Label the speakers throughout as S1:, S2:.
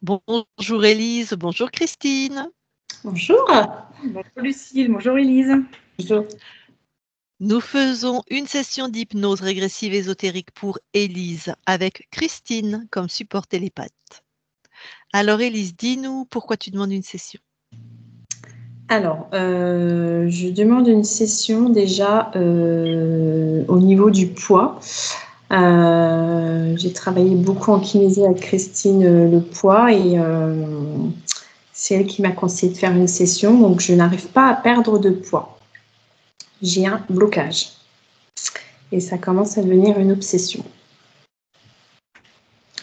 S1: Bonjour Élise, bonjour Christine.
S2: Bonjour.
S3: Bonjour Lucille, bonjour Élise.
S2: Bonjour.
S1: Nous faisons une session d'hypnose régressive ésotérique pour Élise avec Christine comme support télépathe. Alors Élise, dis-nous pourquoi tu demandes une session.
S2: Alors, je demande une session déjà au niveau du poids. J'ai travaillé beaucoup en kinésie avec Christine le poids et c'est elle qui m'a conseillé de faire une session. Donc, je n'arrive pas à perdre de poids. J'ai un blocage et ça commence à devenir une obsession.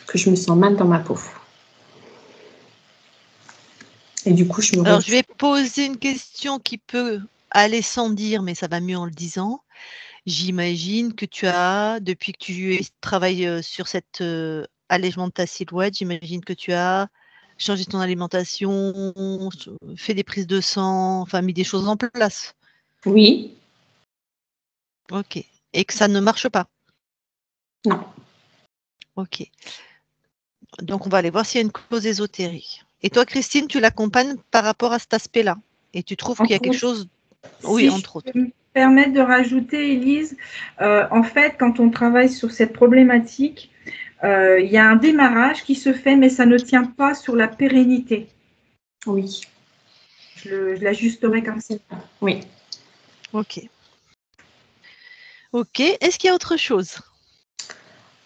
S2: Que je me sens mal dans ma peau. Et du coup,
S1: Alors je vais poser une question qui peut aller sans dire, mais ça va mieux en le disant. J'imagine que tu as, depuis que tu travailles sur cet allègement de ta silhouette, j'imagine que tu as changé ton alimentation, fait des prises de sang, enfin mis des choses en place.
S2: Oui.
S1: Ok. Et que ça ne marche pas.
S2: Non.
S1: Ok. Donc on va aller voir s'il y a une cause ésotérique. Et toi, Christine, tu l'accompagnes par rapport à cet aspect-là. Et tu trouves qu'il y a quelque chose. Oui,
S3: Si
S1: entre
S3: je
S1: autres.
S3: peux me permettre de rajouter, Élise, en fait, quand on travaille sur cette problématique, il y a un démarrage qui se fait, mais ça ne tient pas sur la pérennité.
S2: Oui.
S3: Je l'ajusterai comme ça.
S2: Oui.
S1: Ok. Ok. Est-ce qu'il y a autre chose?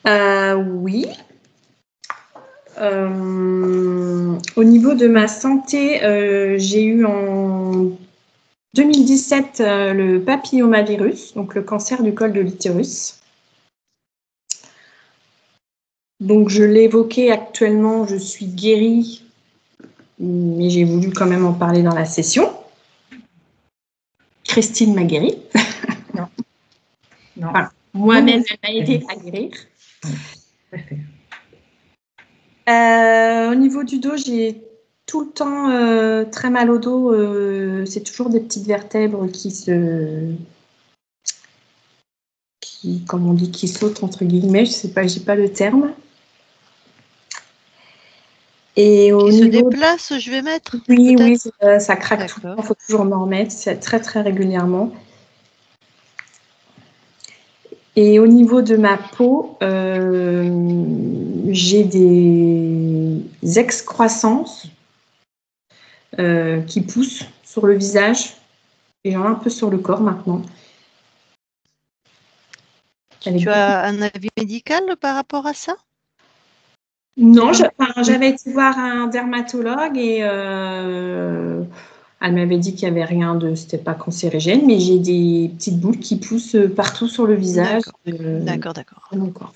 S2: Oui. Au niveau de ma santé, j'ai eu en 2017 le papillomavirus, donc le cancer du col de l'utérus. Donc je l'évoquais actuellement, je suis guérie, mais j'ai voulu quand même en parler dans la session. Christine m'a guérie.
S3: Non. Non.
S2: Enfin, moi-même, elle m'a aidée à guérir. Au niveau du dos, j'ai tout le temps très mal au dos. C'est toujours des petites vertèbres comme on dit, qui sautent entre guillemets. Je sais pas, j'ai pas le terme. Et au
S1: Qui se
S2: niveau
S1: déplace, je vais mettre.
S2: oui,
S1: peut-être.
S2: ça craque tout le
S1: D'accord.
S2: temps. Il faut toujours m'en remettre, c'est très très régulièrement. Et au niveau de ma peau, j'ai des excroissances qui poussent sur le visage et j'en ai un peu sur le corps maintenant.
S1: Tu as un avis médical par rapport à ça?
S2: Non, j'avais été voir un dermatologue et elle m'avait dit qu'il n'y avait rien c'était pas cancérigène, mais j'ai des petites boules qui poussent partout sur le visage.
S1: D'accord.
S2: Mon corps.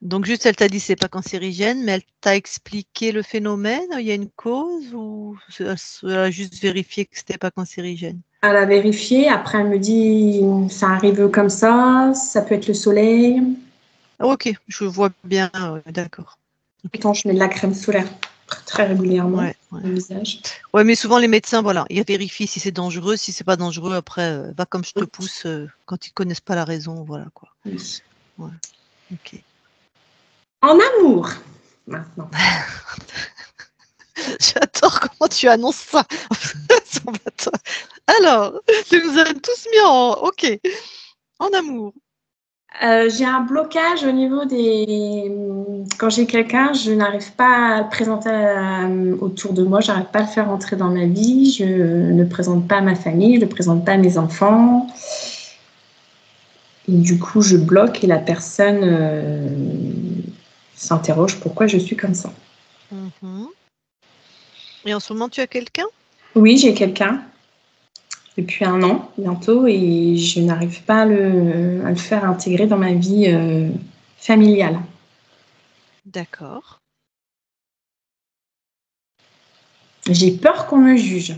S1: Donc juste, elle t'a dit c'est pas cancérigène, mais elle t'a expliqué le phénomène. Il y a une cause ou elle a juste vérifié que c'était pas cancérigène?
S2: Elle a vérifié. Après, elle me dit ça arrive comme ça peut être le soleil.
S1: Ok, je vois bien. D'accord.
S2: Pourtant, je mets de la crème solaire très régulièrement
S1: Ouais.
S2: sur le visage.
S1: Ouais, mais souvent les médecins, voilà, ils vérifient si c'est dangereux, si c'est pas dangereux, après, va comme je te pousse, quand ils connaissent pas la raison, voilà quoi.
S2: Oui.
S1: Ouais. Ok.
S2: En amour, maintenant.
S1: J'adore comment tu annonces ça. Alors, tu nous as tous mis en ok, en amour.
S2: J'ai un blocage au niveau des. Quand j'ai quelqu'un, je n'arrive pas à le présenter autour de moi, j'arrive pas à le faire entrer dans ma vie, je ne le présente pas à ma famille, je ne le présente pas à mes enfants. Et du coup, je bloque et la personne s'interroge pourquoi je suis comme ça.
S1: Et en ce moment, tu as quelqu'un?
S2: Oui, j'ai quelqu'un depuis 1 an bientôt et je n'arrive pas à le faire intégrer dans ma vie familiale.
S1: D'accord.
S2: J'ai peur qu'on me juge.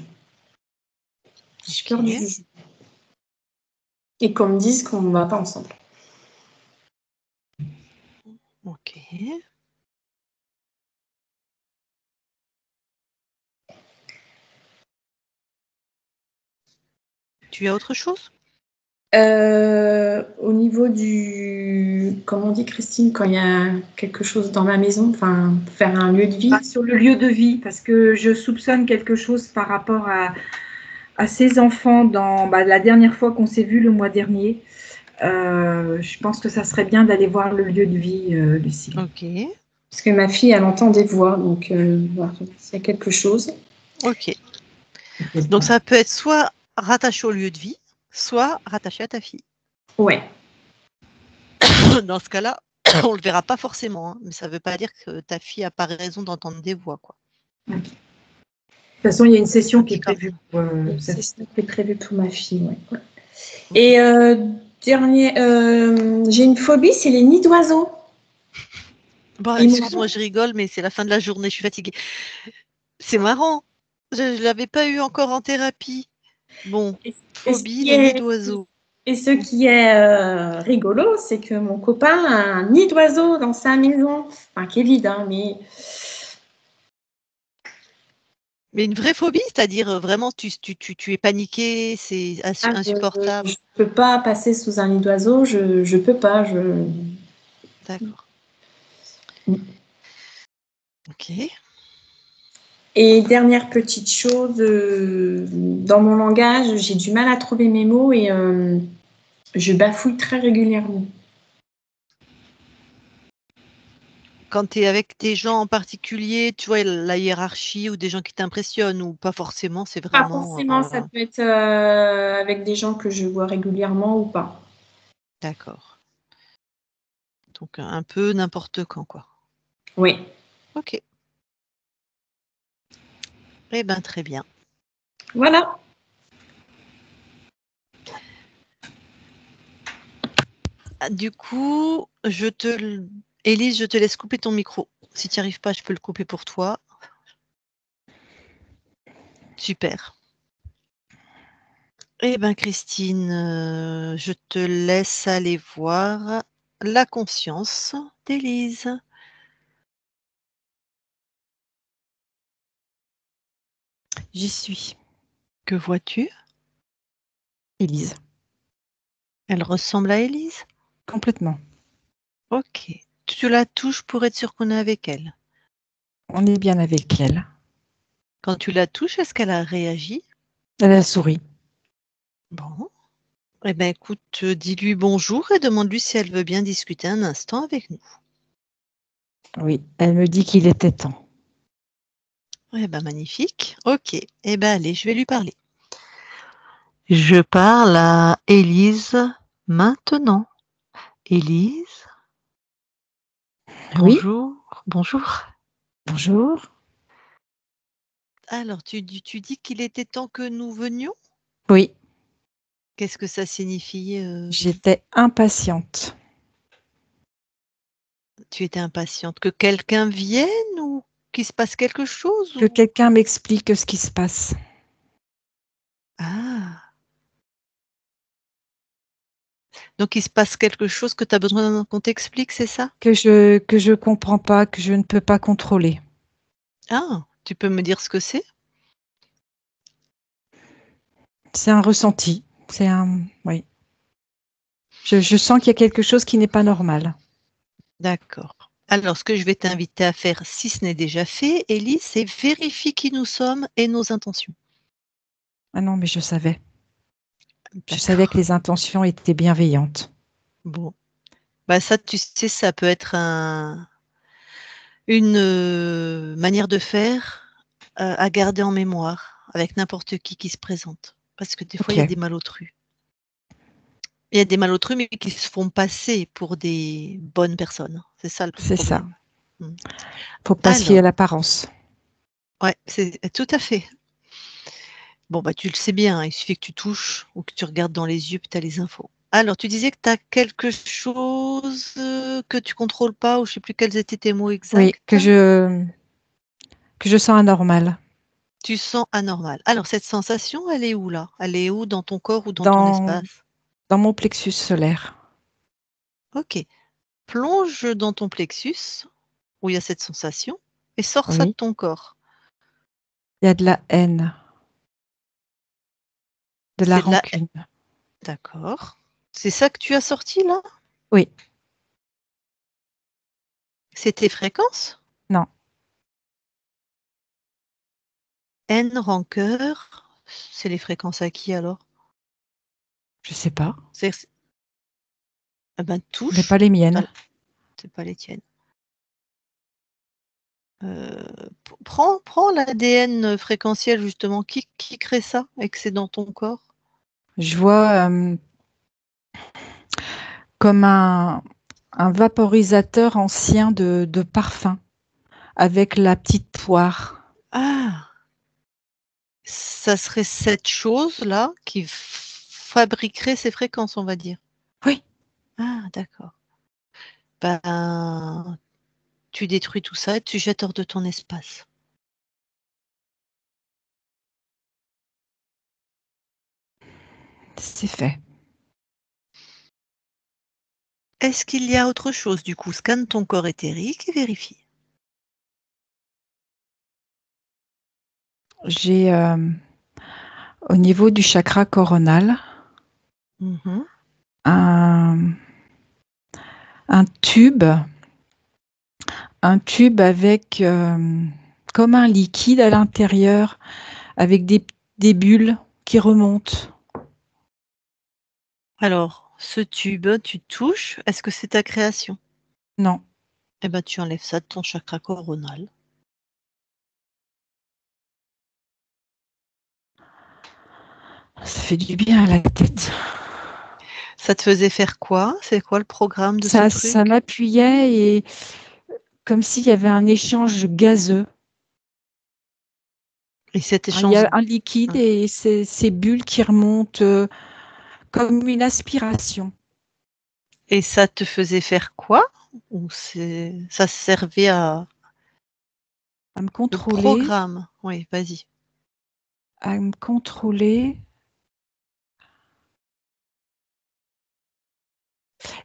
S2: J'ai peur du jugement. Et qu'on me dise qu'on ne va pas ensemble.
S1: Ok. Tu as autre chose?
S2: Au niveau du... Comment on dit, Christine, quand il y a quelque chose dans ma maison, enfin, faire un lieu de vie.
S3: Sur le lieu de vie, parce que je soupçonne quelque chose par rapport à ces enfants dans la dernière fois qu'on s'est vu le mois dernier. Je pense que ça serait bien d'aller voir le lieu de vie, Lucie.
S1: Ok.
S2: Parce que ma fille, elle entend des voix, donc voilà, s'il y a quelque chose.
S1: Ok. Donc ça peut être soit rattaché au lieu de vie, soit rattaché à ta fille.
S2: Ouais.
S1: Dans ce cas-là, on le verra pas forcément, hein, mais ça ne veut pas dire que ta fille n'a pas raison d'entendre des voix, quoi.
S3: Okay. De toute façon, il y a une session qui est prévue.
S2: Une session qui est prévue pour ma fille, ouais. Et dernier, j'ai une phobie, c'est les nids d'oiseaux.
S1: Bon, excuse-moi, je rigole, mais c'est la fin de la journée, je suis fatiguée. C'est marrant. Je ne l'avais pas eu encore en thérapie. Bon, phobie, les nids d'oiseaux.
S2: Et ce qui est rigolo, c'est que mon copain a un nid d'oiseau dans sa maison. Enfin, qui est vide, hein, mais...
S1: Mais une vraie phobie, c'est-à-dire vraiment, tu es paniqué, c'est insupportable.
S2: Je ne peux pas passer sous un nid d'oiseau, je ne peux pas.
S1: D'accord. Ok.
S2: Et dernière petite chose, dans mon langage, j'ai du mal à trouver mes mots et je bafouille très régulièrement.
S1: Quand tu es avec des gens en particulier, tu vois, la hiérarchie ou des gens qui t'impressionnent ou pas forcément, c'est vraiment...
S2: Pas forcément, ça peut être avec des gens que je vois régulièrement ou pas.
S1: D'accord. Donc un peu n'importe quand, quoi.
S2: Oui.
S1: Ok. Eh bien, très bien.
S2: Voilà.
S1: Du coup, Élise, je te laisse couper ton micro. Si tu n'y arrives pas, je peux le couper pour toi. Super. Eh bien, Christine, je te laisse aller voir la conscience d'Élise.
S4: J'y suis.
S1: Que vois-tu?
S4: Élise.
S1: Elle ressemble à Élise?
S4: Complètement.
S1: Ok. Tu la touches pour être sûr qu'on est avec elle.
S4: On est bien avec elle.
S1: Quand tu la touches, est-ce qu'elle a réagi?
S4: Elle a souri.
S1: Bon. Eh bien, écoute, dis-lui bonjour et demande-lui si elle veut bien discuter un instant avec nous.
S4: Oui, elle me dit qu'il était temps.
S1: Eh bien, magnifique. Ok. Eh bien, allez, je vais lui parler. Je parle à Élise maintenant. Élise?
S4: Oui.
S1: Bonjour. Bonjour.
S4: Bonjour.
S1: Alors, tu dis qu'il était temps que nous venions?
S4: Oui.
S1: Qu'est-ce que ça signifie?
S4: J'étais impatiente.
S1: Tu étais impatiente que quelqu'un vienne ou qu'il se passe quelque chose?
S4: Que quelqu'un m'explique ce qui se passe.
S1: Ah. Donc, il se passe quelque chose que tu as besoin qu'on t'explique, c'est ça?
S4: Que je comprends pas, que je ne peux pas contrôler.
S1: Ah, tu peux me dire ce que c'est?
S4: C'est un ressenti. Oui. Je sens qu'il y a quelque chose qui n'est pas normal.
S1: D'accord. Alors, ce que je vais t'inviter à faire, si ce n'est déjà fait, Élise, c'est vérifier qui nous sommes et nos intentions.
S4: Ah non, mais je savais. Je
S1: D'accord.
S4: savais que les intentions étaient bienveillantes.
S1: Bon. Bah ça, tu sais, ça peut être une manière de faire à garder en mémoire avec n'importe qui se présente. Parce que des fois, il y a des malotrus. Il y a des malotrus, mais qui se font passer pour des bonnes personnes. C'est ça le problème.
S4: C'est ça. Faut pas se fier à l'apparence.
S1: Ouais, c'est tout à fait. Bon, bah, tu le sais bien, hein, il suffit que tu touches ou que tu regardes dans les yeux, puis tu as les infos. Alors, tu disais que tu as quelque chose que tu contrôles pas, ou je ne sais plus quels étaient tes mots exacts.
S4: Oui, que je sens anormal.
S1: Tu sens anormal. Alors, cette sensation, elle est où là? Elle est où dans ton corps ou dans ton espace?
S4: Dans mon plexus solaire.
S1: Ok. Plonge dans ton plexus, où il y a cette sensation, et sors ça de ton corps.
S4: Il y a de la haine. De la rancune.
S1: D'accord. C'est ça que tu as sorti là?
S4: Oui.
S1: C'est tes fréquences?
S4: Non.
S1: N, rancœur. C'est les fréquences à qui alors?
S4: Je sais pas.
S1: Ah ben, touche.
S4: Mais pas les miennes.
S1: C'est pas les tiennes. Prends l'ADN fréquentiel justement. Qui crée ça et que c'est dans ton corps?
S4: Je vois comme un vaporisateur ancien de parfum avec la petite poire.
S1: Ah! Ça serait cette chose-là qui fabriquerait ces fréquences, on va dire?
S4: Oui.
S1: Ah d'accord. Ben, tu détruis tout ça et tu jettes hors de ton espace.
S4: C'est fait.
S1: Est-ce qu'il y a autre chose du coup? Scanne ton corps éthérique et vérifie.
S4: J'ai au niveau du chakra coronal
S1: Mmh.
S4: un tube avec comme un liquide à l'intérieur avec des bulles qui remontent.
S1: Alors, ce tube, tu touches, est-ce que c'est ta création?
S4: Non,
S1: Eh ben, tu enlèves ça de ton chakra coronal.
S4: ça fait du bien à la tête.
S1: Ça te faisait faire quoi? C'est quoi le programme de ce
S4: Ça
S1: truc?
S4: m'appuyait et comme s'il y avait un échange gazeux.
S1: Et cet
S4: Il y
S1: échange,
S4: a un liquide et ces bulles qui remontent comme une aspiration.
S1: et ça te faisait faire quoi? Ou ça servait à
S4: À me
S1: le
S4: contrôler,
S1: programme? Oui, vas-y.
S4: à me contrôler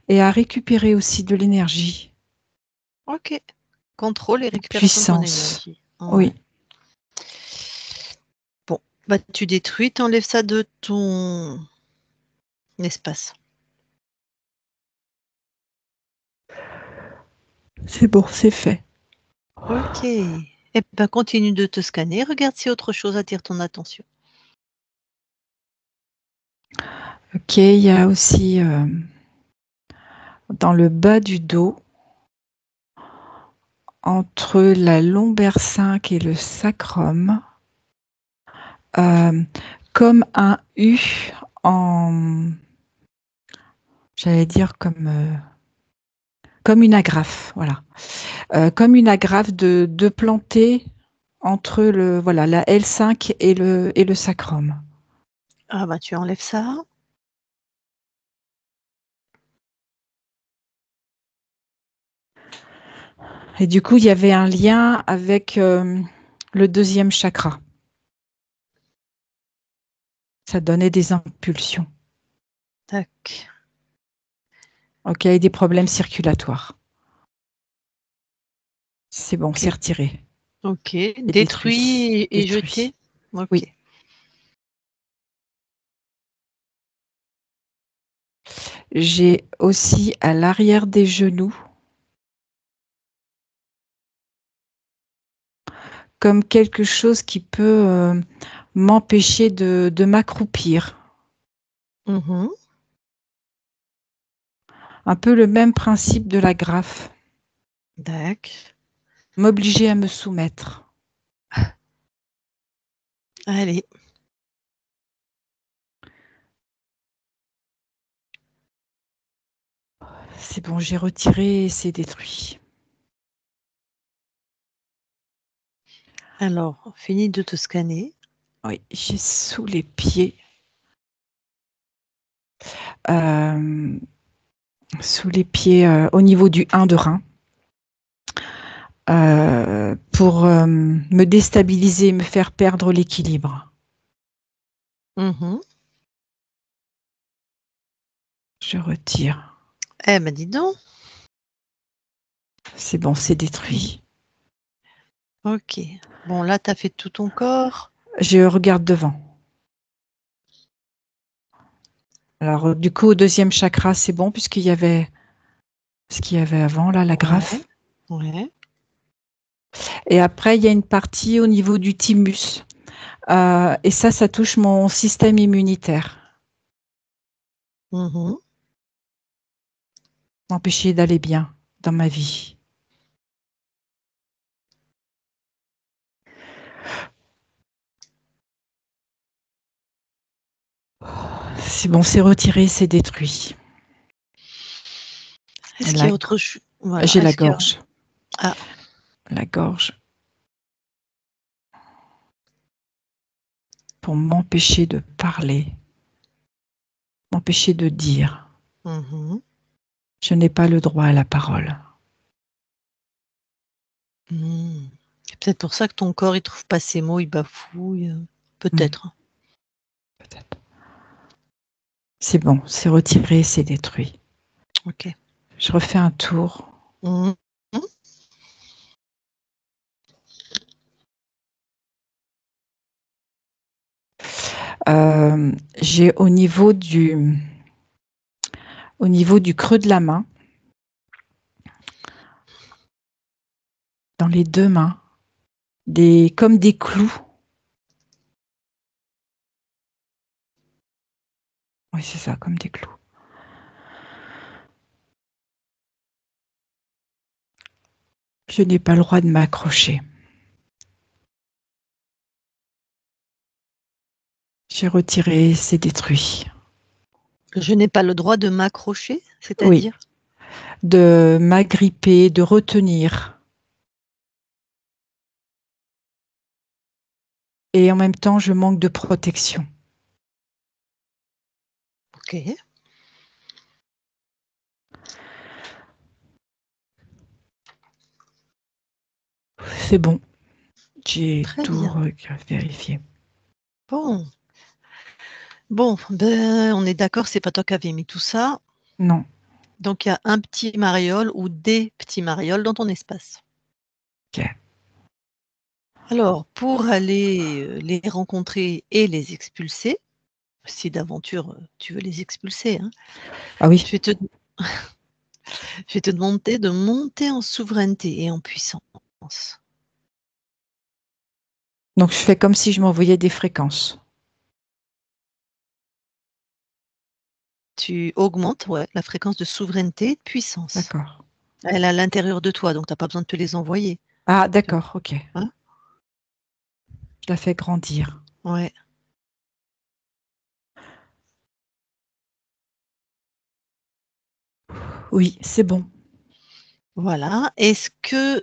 S4: et à récupérer aussi de l'énergie,
S1: OK. Contrôle et
S4: de
S1: récupération de ton
S4: puissance.
S1: énergie.
S4: Oui.
S1: Ouais. Bon, bah, tu détruis, tu enlèves ça de ton espace.
S4: C'est bon, c'est fait.
S1: OK. Et ben, continue de te scanner, regarde si autre chose attire ton attention.
S4: Ok, il y a aussi dans le bas du dos, entre la lombaire 5 et le sacrum, comme un U en, j'allais dire comme une agrafe, voilà. Comme une agrafe de planter entre la L5 et le sacrum.
S1: Ah bah, tu enlèves ça.
S4: Et du coup, il y avait un lien avec le deuxième chakra. Ça donnait des impulsions.
S1: Tac.
S4: Ok, et des problèmes circulatoires. C'est bon,
S1: OK.
S4: c'est retiré.
S1: OK.
S4: Et
S1: Détruit et
S4: détruit.
S1: jeté? OK.
S4: Oui. J'ai aussi à l'arrière des genoux comme quelque chose qui peut m'empêcher de m'accroupir.
S1: Mmh.
S4: Un peu le même principe de la graffe.
S1: Dac.
S4: M'obliger à me soumettre.
S1: Allez.
S4: C'est bon, j'ai retiré et c'est détruit.
S1: Alors, finis de te scanner.
S4: Oui, j'ai sous les pieds. Au niveau du 1 de rein. Pour me déstabiliser, me faire perdre l'équilibre.
S1: Mmh.
S4: Je retire.
S1: Eh ben, dis donc.
S4: C'est bon, c'est détruit.
S1: OK. Bon, là, tu as fait tout ton corps.
S4: Je regarde devant. Alors, du coup, au deuxième chakra, c'est bon, puisqu'il y avait ce qu'il y avait avant, là, la graffe.
S1: Ouais.
S4: Et après, il y a une partie au niveau du thymus. Et ça touche mon système immunitaire.
S1: Mhm.
S4: M'empêcher d'aller bien dans ma vie. C'est bon, c'est retiré, c'est détruit.
S1: Est-ce qu'il y a autre chose? Voilà.
S4: J'ai la gorge.
S1: Ah.
S4: La gorge. Pour m'empêcher de parler. M'empêcher de dire.
S1: Mhm.
S4: Je n'ai pas le droit à la parole.
S1: C'est peut-être pour ça que ton corps, il trouve pas ses mots, il bafouille. Peut-être.
S4: Peut-être. C'est bon, c'est retiré, c'est détruit.
S1: Ok.
S4: Je refais un tour.
S1: Mhm.
S4: J'ai au niveau du creux de la main, dans les deux mains, comme des clous. Oui, c'est ça, comme des clous. Je n'ai pas le droit de m'accrocher. J'ai retiré, c'est détruit.
S1: Je n'ai pas le droit de m'accrocher, c'est-à-dire?
S4: Oui, de m'agripper, de retenir. Et en même temps, je manque de protection.
S1: Ok.
S4: C'est bon. J'ai
S1: Très
S4: tout
S1: bien.
S4: vérifié.
S1: Bon, on est d'accord, c'est pas toi qui avais mis tout ça.
S4: Non.
S1: Donc il y a un petit mariole ou des petits marioles dans ton espace.
S4: Ok.
S1: Alors, pour aller les rencontrer et les expulser, si d'aventure tu veux les expulser, hein,
S4: Ah oui.
S1: je vais te demander de monter en souveraineté et en puissance.
S4: Donc je fais comme si je m'envoyais des fréquences.
S1: Tu augmentes la fréquence de souveraineté et de puissance.
S4: D'accord.
S1: Elle est à l'intérieur de toi, donc tu n'as pas besoin de te les envoyer.
S4: Ah, d'accord, ok.
S1: Hein?
S4: Je la fais grandir.
S1: Ouais.
S4: Oui, c'est bon.
S1: Voilà. Est-ce que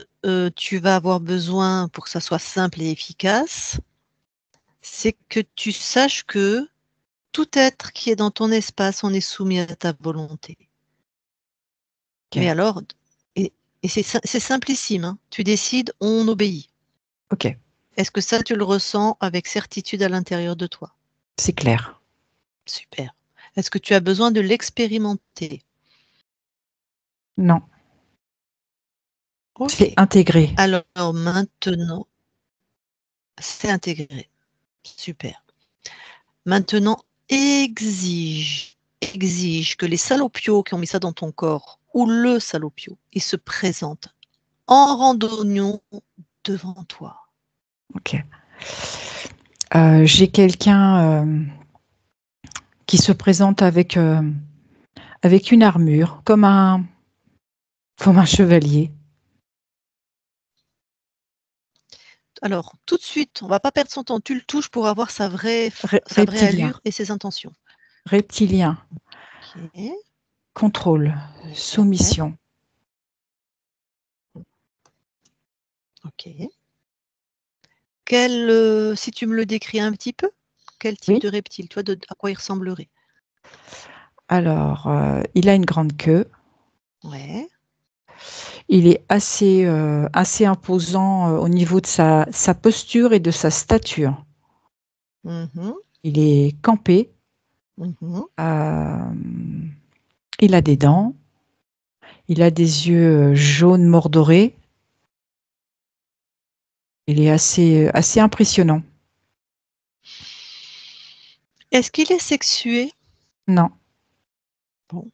S1: tu vas avoir besoin, pour que ça soit simple et efficace, c'est que tu saches que tout être qui est dans ton espace, on est soumis à ta volonté.
S4: Ok.
S1: Mais alors, et c'est simplissime, hein, tu décides, on obéit.
S4: Ok,
S1: Est-ce que ça, tu le ressens avec certitude à l'intérieur de toi?
S4: c'est clair.
S1: Super. Est-ce que tu as besoin de l'expérimenter?
S4: Non,
S1: Ok.
S4: c'est intégré.
S1: Alors maintenant, c'est intégré. Super. Maintenant, exige que les salopios qui ont mis ça dans ton corps, ou le salopio, il se présente en randonnion devant toi.
S4: Ok. J'ai quelqu'un qui se présente avec une armure, comme un chevalier.
S1: Alors, tout de suite, on va pas perdre son temps, tu le touches pour avoir sa vraie
S4: Reptilien.
S1: allure et ses intentions.
S4: Reptilien.
S1: Ok.
S4: Contrôle.
S1: Ouais.
S4: Soumission.
S1: Ok. Si tu me le décris un petit peu, quel type
S4: Oui.
S1: de reptile, toi, à quoi il ressemblerait?
S4: Alors, il a une grande queue.
S1: Ouais.
S4: Il est assez imposant au niveau de sa posture et de sa stature.
S1: Mhm.
S4: Il est campé.
S1: Mhm.
S4: Il a des dents. Il a des yeux jaunes mordorés. Il est assez impressionnant.
S1: Est-ce qu'il est sexué?
S4: Non.
S1: Bon.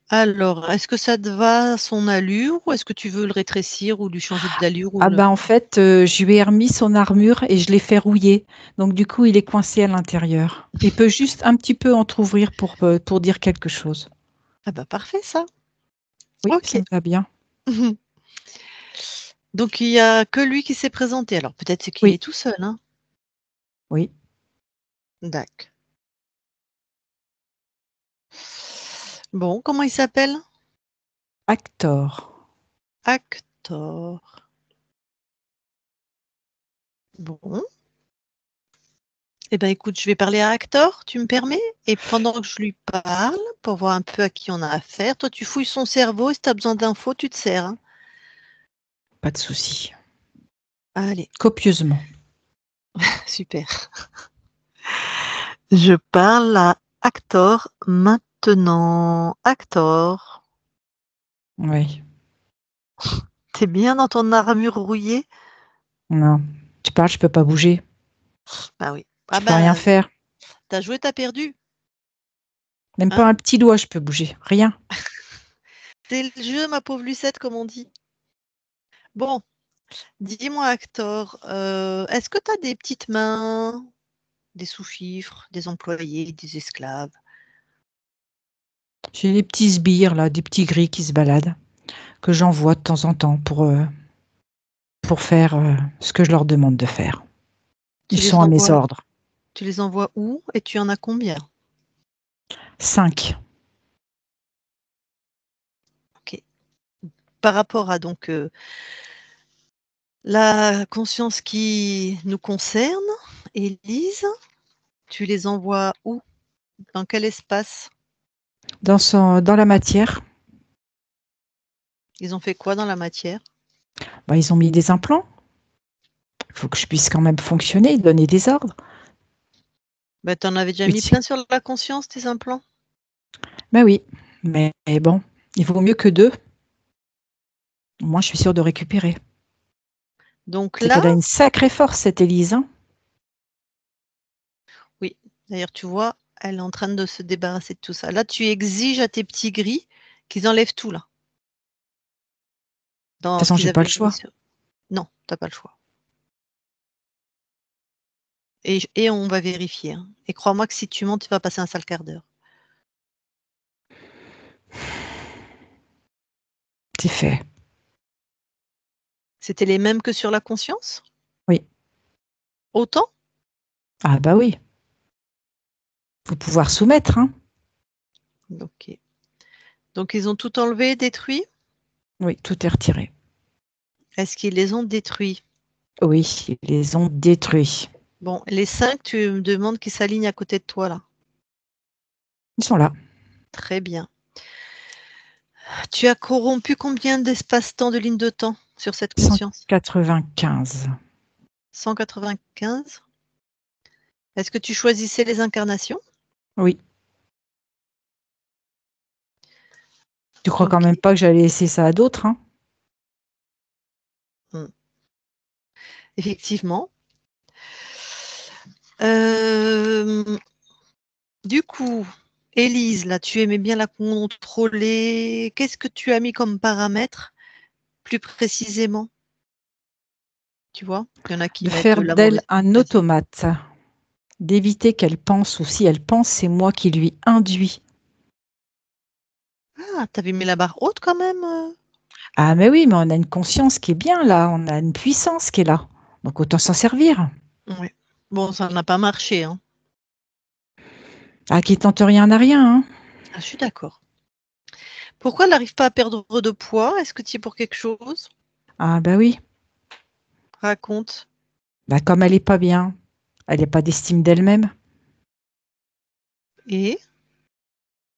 S1: Alors, est-ce que ça te va son allure ou est-ce que tu veux le rétrécir ou lui changer d'allure
S4: Ah ben en fait, je lui ai remis son armure et je l'ai fait rouiller. Donc du coup, il est coincé à l'intérieur. Il peut juste un petit peu entrouvrir pour dire quelque chose.
S1: Ah bah parfait ça.
S4: Oui,
S1: Ok.
S4: ça me va bien.
S1: Donc il n'y a que lui qui s'est présenté. Alors peut-être c'est qu'il
S4: Oui,
S1: est tout seul, hein.
S4: oui.
S1: D'accord. Bon, comment il s'appelle?
S4: Actor.
S1: Actor. Bon. Eh ben écoute, je vais parler à Actor, tu me permets? Et pendant que je lui parle, pour voir un peu à qui on a affaire, toi tu fouilles son cerveau et si tu as besoin d'infos, tu te sers, hein.
S4: Pas de souci.
S1: Allez,
S4: Copieusement.
S1: super. Je parle à Actor maintenant. Actor,
S4: Oui.
S1: t'es bien dans ton armure rouillée?
S4: Non. Tu parles, je peux pas bouger.
S1: Bah oui. Ah
S4: Je peux rien
S1: bah,
S4: faire.
S1: t'as joué, t'as perdu,
S4: Même pas
S1: hein?
S4: un petit doigt, je peux bouger. Rien.
S1: C'est le jeu, ma pauvre Lucette, comme on dit. Bon, dis-moi, Actor, est-ce que tu as des petites mains, des sous-fifres, des employés, des esclaves?
S4: J'ai des petits sbires, là, des petits gris qui se baladent, que j'envoie de temps en temps pour faire ce que je leur demande de faire.
S1: Tu
S4: Ils
S1: les
S4: sont à mes
S1: envoies,
S4: ordres.
S1: tu les envoies où et tu en as combien?
S4: 5.
S1: Ok. Par rapport à donc la conscience qui nous concerne, Élise, tu les envoies où? Dans quel espace?
S4: Dans la matière,
S1: Ils ont fait quoi dans la matière?
S4: bah, ils ont mis des implants. Il faut que je puisse quand même fonctionner, donner des ordres.
S1: Ben, tu en avais déjà mis
S4: Utile.
S1: plein sur la conscience, tes implants?
S4: Ben oui, mais bon, il vaut mieux que 2. Moi, je suis sûre de récupérer.
S1: Donc
S4: C'est
S1: là,
S4: qu'elle a une sacrée force, cette Élise, hein.
S1: oui, d'ailleurs, tu vois, elle est en train de se débarrasser de tout ça. Là, tu exiges à tes petits gris qu'ils enlèvent tout là,
S4: De toute
S1: dans ce
S4: façon,
S1: qu'ils
S4: j'ai pas le
S1: avaient mis
S4: choix.
S1: sur. Non, t'as pas le choix. Et on va vérifier, hein. Et crois-moi que si tu mens, tu vas passer un sale quart d'heure.
S4: C'est fait.
S1: C'était les mêmes que sur la conscience?
S4: Oui.
S1: Autant?
S4: Ah bah oui. Faut pouvoir soumettre, hein.
S1: Ok. Donc ils ont tout enlevé, détruit?
S4: Oui, tout est retiré.
S1: Est-ce qu'ils les ont détruits?
S4: Oui, ils les ont détruits.
S1: Bon, les 5, tu me demandes qu'ils s'alignent à côté de toi là.
S4: Ils sont là.
S1: Très bien. Tu as corrompu combien d'espace-temps de ligne de temps sur cette conscience?
S4: 195.
S1: 195? Est-ce que tu choisissais les incarnations?
S4: Oui. Tu crois quand
S1: Ok.
S4: même pas que j'allais laisser ça à d'autres, hein?
S1: Hmm. Effectivement. Euh, du coup, Élise, là, tu aimais bien la contrôler. Qu'est-ce que tu as mis comme paramètre plus précisément? Tu vois, il y en a qui
S4: De
S1: mettent de
S4: faire
S1: la
S4: d'elle
S1: mauvaise
S4: un
S1: vas-y.
S4: automate. D'éviter qu'elle pense, ou si elle pense, c'est moi qui lui induis.
S1: Ah, t'avais mis la barre haute quand même.
S4: Ah mais oui, mais on a une conscience qui est bien là, on a une puissance qui est là. Donc autant s'en servir.
S1: Ouais. Bon, ça n'a pas marché, hein.
S4: Ah, qui tente rien n'a rien, hein.
S1: Ah, je suis d'accord. Pourquoi elle n'arrive pas à perdre de poids? Est-ce que tu y es pour quelque chose?
S4: Ah bah oui.
S1: Raconte.
S4: Bah comme elle est pas bien, elle n'a pas d'estime d'elle-même.
S1: Et?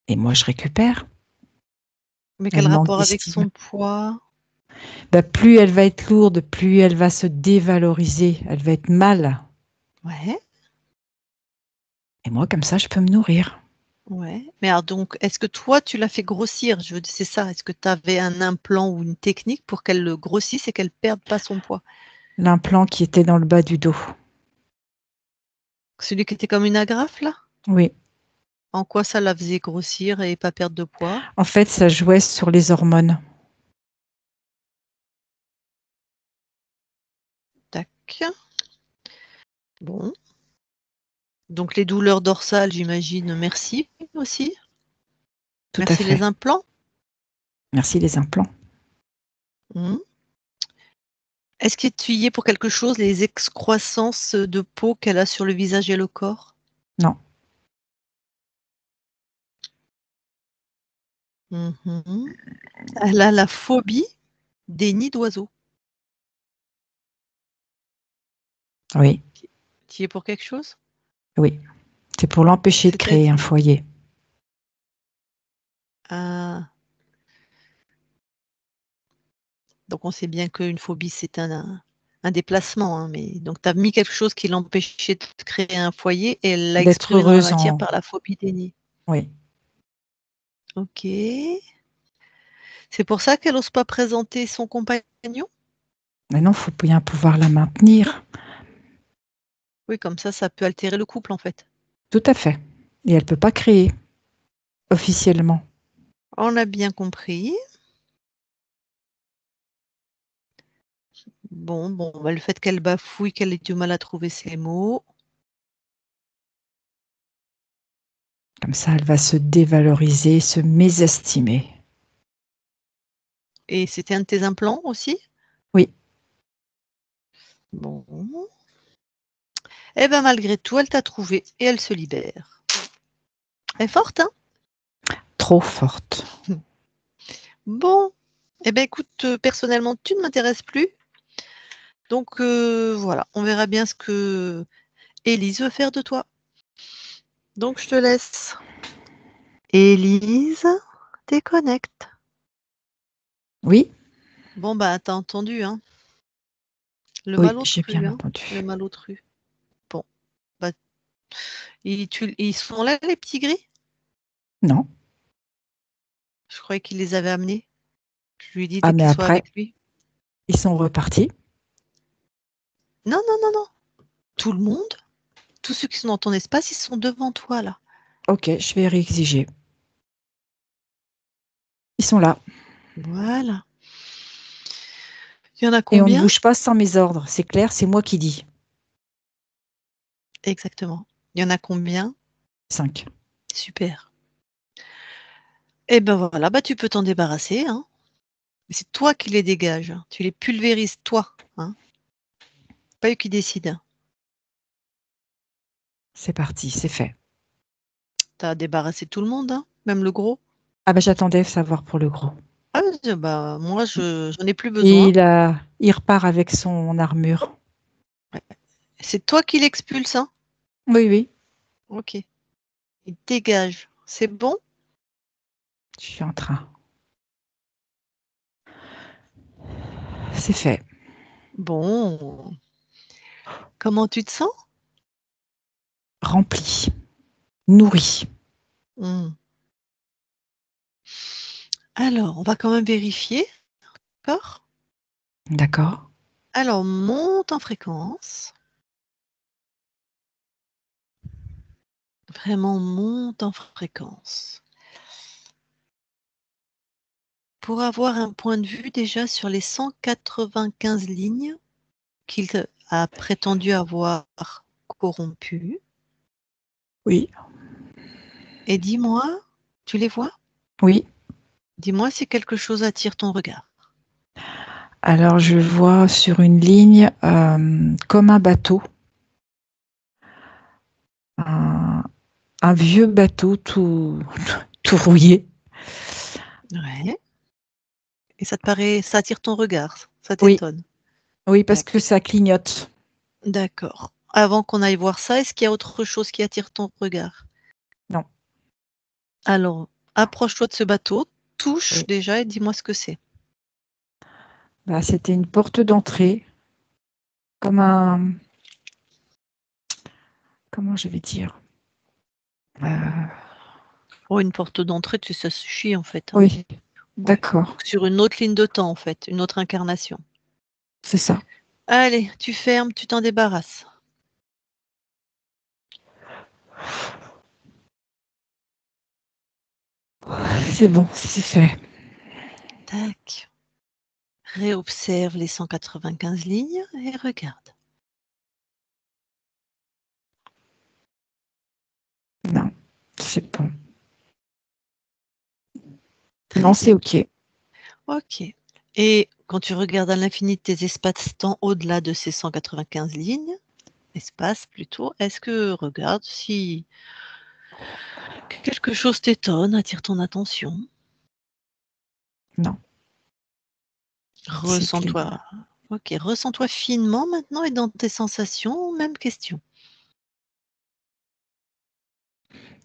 S4: Et moi je récupère.
S1: Mais quel
S4: Elle manque
S1: rapport avec
S4: d'estime.
S1: son poids?
S4: Bah, plus elle va être lourde, plus elle va se dévaloriser, elle va être mal.
S1: Ouais,
S4: Et moi, comme ça, je peux me nourrir.
S1: ouais. Mais alors donc, est-ce que toi, tu l'as fait grossir? Je veux dire, c'est ça. Est-ce que tu avais un implant ou une technique pour qu'elle le grossisse et qu'elle perde pas son poids?
S4: L'implant qui était dans le bas du dos.
S1: Celui qui était comme une agrafe, là?
S4: Oui.
S1: En quoi ça la faisait grossir et pas perdre de poids?
S4: En fait, ça jouait sur les hormones.
S1: Tac. Bon. Donc les douleurs dorsales, j'imagine, merci aussi.
S4: Tout à
S1: Merci les
S4: fait.
S1: implants.
S4: Merci les implants.
S1: Mmh. Est-ce que tu y es pour quelque chose, les excroissances de peau qu'elle a sur le visage et le corps?
S4: Non.
S1: Mmh. Elle a la phobie des nids d'oiseaux.
S4: Oui,
S1: Tu y es pour quelque chose?
S4: oui. C'est pour l'empêcher de créer un
S1: C'est-à-dire?
S4: foyer.
S1: Ah, donc on sait bien qu'une phobie, c'est un déplacement, hein, mais donc tu as mis quelque chose qui l'empêchait de créer un foyer et elle l'a
S4: D'être
S1: exprimé dans la
S4: heureuse
S1: matière
S4: en...
S1: par la phobie des nids.
S4: Oui.
S1: OK. C'est pour ça qu'elle ose pas présenter son compagnon?
S4: Mais non, il faut bien pouvoir la maintenir.
S1: Oui, comme ça peut altérer le couple, en fait.
S4: Tout à fait. Et elle ne peut pas créer officiellement.
S1: On a bien compris. Bon, bah, le fait qu'elle bafouille, qu'elle ait du mal à trouver ses mots.
S4: Comme ça, elle va se dévaloriser, se mésestimer.
S1: Et c'était un de tes implants aussi?
S4: Oui,
S1: Bon. Eh ben, malgré tout, elle t'a trouvé et elle se libère. Elle est forte, hein?
S4: trop forte.
S1: Bon. Eh ben, écoute, personnellement, tu ne m'intéresses plus. Donc, voilà, on verra bien ce que Élise veut faire de toi. Donc, je te laisse. Élise, déconnecte.
S4: Oui,
S1: Bon, bah, tu entendu, hein? Le
S4: oui, j'ai bien
S1: malotru, hein? Le
S4: entendu.
S1: malotru. Bon, bah, ils sont là, les petits gris?
S4: Non.
S1: Je croyais qu'il les avait amenés. Je lui ai dit de
S4: Ah, mais
S1: qu'ils soient
S4: après,
S1: avec lui.
S4: ils sont repartis.
S1: Non, non, non, non. Tout le monde, tous ceux qui sont dans ton espace, ils sont devant toi, là.
S4: Ok, je vais réexiger. Ils sont là.
S1: Voilà. Il y en a
S4: Et on ne
S1: combien?
S4: bouge pas sans mes ordres. C'est clair, c'est moi qui dis.
S1: Exactement. Il y en a combien?
S4: 5.
S1: Super. Et ben voilà, bah tu peux t'en débarrasser, hein. Mais c'est toi qui les dégages, hein. Tu les pulvérises, toi, hein. Pas eux qui décident.
S4: C'est parti, c'est fait.
S1: Tu as débarrassé tout le monde, hein, même le gros.
S4: Ah, bah, j'attendais de savoir pour le gros.
S1: Ah, bah moi, j'en ai plus
S4: Et
S1: besoin.
S4: il repart avec son armure.
S1: Ouais. C'est toi qui l'expulses, hein?
S4: Oui, oui,
S1: Ok. Il dégage. C'est bon?
S4: je suis en train. C'est fait.
S1: Bon. Comment tu te sens?
S4: Rempli. Nourri.
S1: Hmm. Alors, on va quand même vérifier. D'accord?
S4: D'accord.
S1: Alors, monte en fréquence. Vraiment, monte en fréquence. Pour avoir un point de vue déjà sur les 195 lignes qu'il a prétendu avoir corrompues.
S4: Oui,
S1: Et dis-moi, tu les vois?
S4: oui.
S1: Dis-moi si quelque chose attire ton regard.
S4: Alors, je vois sur une ligne comme un bateau, un, un vieux bateau tout rouillé.
S1: Ouais. Et ça te paraît, ça attire ton regard, ça
S4: Oui,
S1: t'étonne.
S4: oui, parce que
S1: D'accord.
S4: ça clignote.
S1: D'accord. Avant qu'on aille voir ça, est-ce qu'il y a autre chose qui attire ton regard?
S4: Non.
S1: Alors, approche-toi de ce bateau, touche
S4: Oui.
S1: déjà et dis-moi ce que c'est.
S4: Bah, c'était une porte d'entrée, comme un, comment je vais dire, euh,
S1: Oh, une porte d'entrée, ça suffit en fait, hein.
S4: oui,
S1: Ouais.
S4: d'accord,
S1: Donc, sur une autre ligne de temps en fait, une autre incarnation.
S4: c'est ça.
S1: Allez, tu fermes, tu t'en débarrasses.
S4: C'est bon, c'est fait.
S1: Tac. Réobserve les 195 lignes et regarde.
S4: Non, c'est bon.
S1: Très
S4: Non,
S1: bien.
S4: c'est OK.
S1: Ok. Et quand tu regardes à l'infini tes espaces-temps au-delà de ces 195 lignes, espace plutôt, est-ce que regarde si quelque chose t'étonne, attire ton attention?
S4: Non, c'est clean.
S1: Ressens-toi. Ok, ressens-toi finement maintenant et dans tes sensations, même question.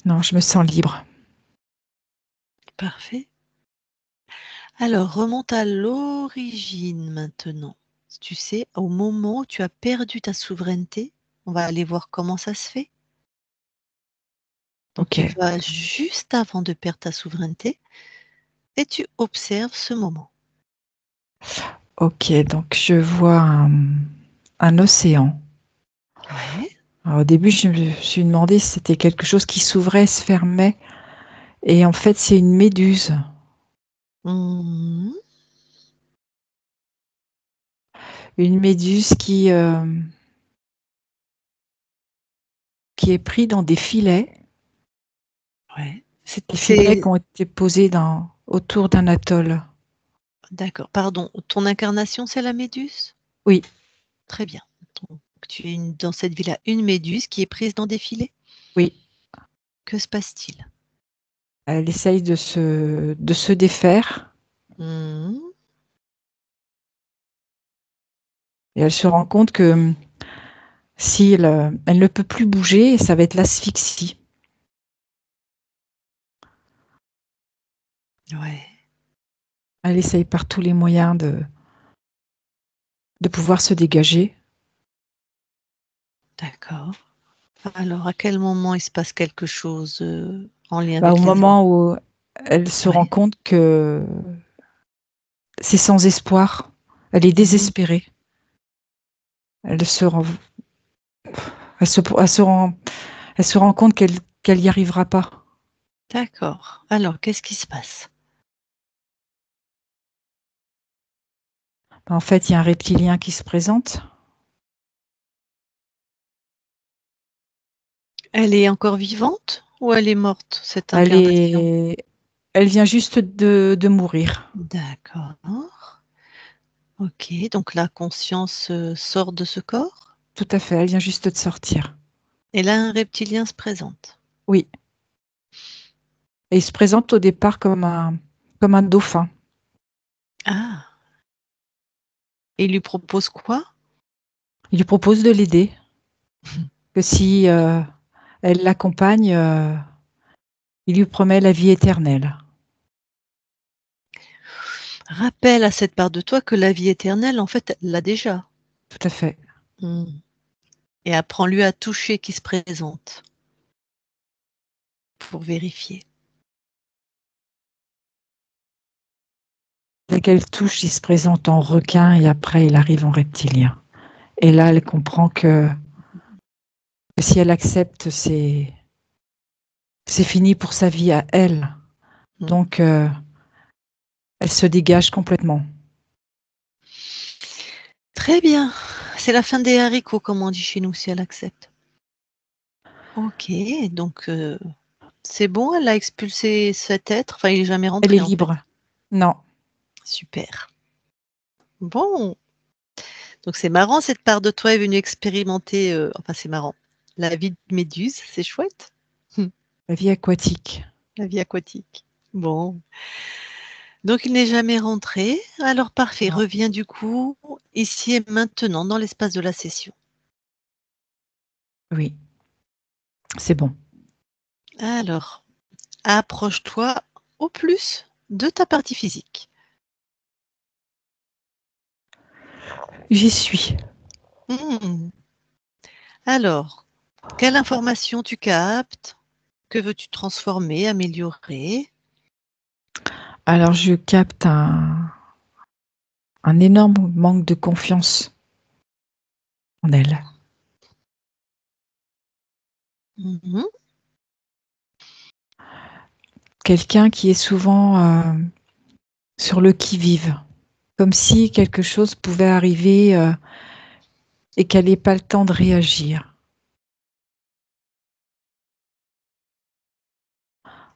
S4: Non, je me sens libre.
S1: Parfait. Alors, remonte à l'origine maintenant. Tu sais, au moment où tu as perdu ta souveraineté, on va aller voir comment ça se fait. Donc, tu
S4: OK.
S1: vas juste avant de perdre ta souveraineté et tu observes ce moment.
S4: OK, donc je vois un océan.
S1: Ouais.
S4: Alors, au début, je me suis demandé si c'était quelque chose qui s'ouvrait, se fermait. Et en fait, c'est une méduse.
S1: Mhm.
S4: Une méduse qui est prise dans des filets.
S1: Ouais.
S4: Des filets qui
S1: C'est
S4: ont été posés autour d'un atoll.
S1: d'accord. Pardon. Ton incarnation, c'est la méduse?
S4: Oui,
S1: Très bien. Donc, tu es dans cette vie-là une méduse qui est prise dans des filets.
S4: oui.
S1: Que se passe-t-il?
S4: Elle essaye de se défaire.
S1: Mhm.
S4: Et elle se rend compte que si elle ne peut plus bouger, ça va être l'asphyxie.
S1: Ouais.
S4: Elle essaye par tous les moyens de pouvoir se dégager.
S1: D'accord. Alors, à quel moment il se passe quelque chose en lien
S4: Au
S1: avec la vie?
S4: moment où elle se rend
S1: Ouais.
S4: compte que c'est sans espoir, elle est
S1: Mhm.
S4: désespérée. Elle se rend, elle se rend compte qu'elle n'y arrivera pas.
S1: D'accord. Alors, qu'est-ce qui se passe?
S4: En fait, il y a un reptilien qui se présente.
S1: Elle est encore vivante ou elle est morte, cette
S4: Elle
S1: incarnation?
S4: est, elle vient juste de mourir.
S1: D'accord. Ok, donc la conscience sort de ce corps
S4: Tout à fait, elle vient juste de sortir.
S1: et là un reptilien se présente.
S4: Oui. Et il se présente au départ comme un dauphin.
S1: Ah, et il lui propose quoi?
S4: Il lui propose de l'aider, que si elle l'accompagne, il lui promet la vie éternelle.
S1: Rappelle à cette part de toi que la vie éternelle, en fait, elle l'a déjà.
S4: Tout à fait.
S1: Hmm. Et apprends-lui à toucher qui se présente pour vérifier.
S4: Dès qu'elle touche, il se présente en requin et après, il arrive en reptilien. Et là, elle comprend que si elle accepte, c'est fini pour sa vie à elle.
S1: Hmm.
S4: Donc, elle se dégage complètement.
S1: Très bien. C'est la fin des haricots, comme on dit chez nous, si elle accepte. Ok, donc c'est bon, elle a expulsé cet être. Enfin, il est jamais
S4: Elle est
S1: rentré en fait.
S4: libre. Non,
S1: Super. Bon, donc c'est marrant, cette part de toi est venue expérimenter, enfin c'est marrant, la vie de méduse, c'est chouette.
S4: la vie aquatique.
S1: La vie aquatique. Bon, donc il n'est jamais rentré. Alors parfait,
S4: Non.
S1: reviens du coup ici et maintenant dans l'espace de la session.
S4: Oui, c'est bon.
S1: Alors, approche-toi au plus de ta partie physique.
S4: J'y suis.
S1: Hmm. Alors, quelle information tu captes? Que veux-tu transformer, améliorer?
S4: Alors, je capte un énorme manque de confiance en elle.
S1: Mhm.
S4: quelqu'un qui est souvent sur le qui-vive, comme si quelque chose pouvait arriver et qu'elle n'ait pas le temps de réagir.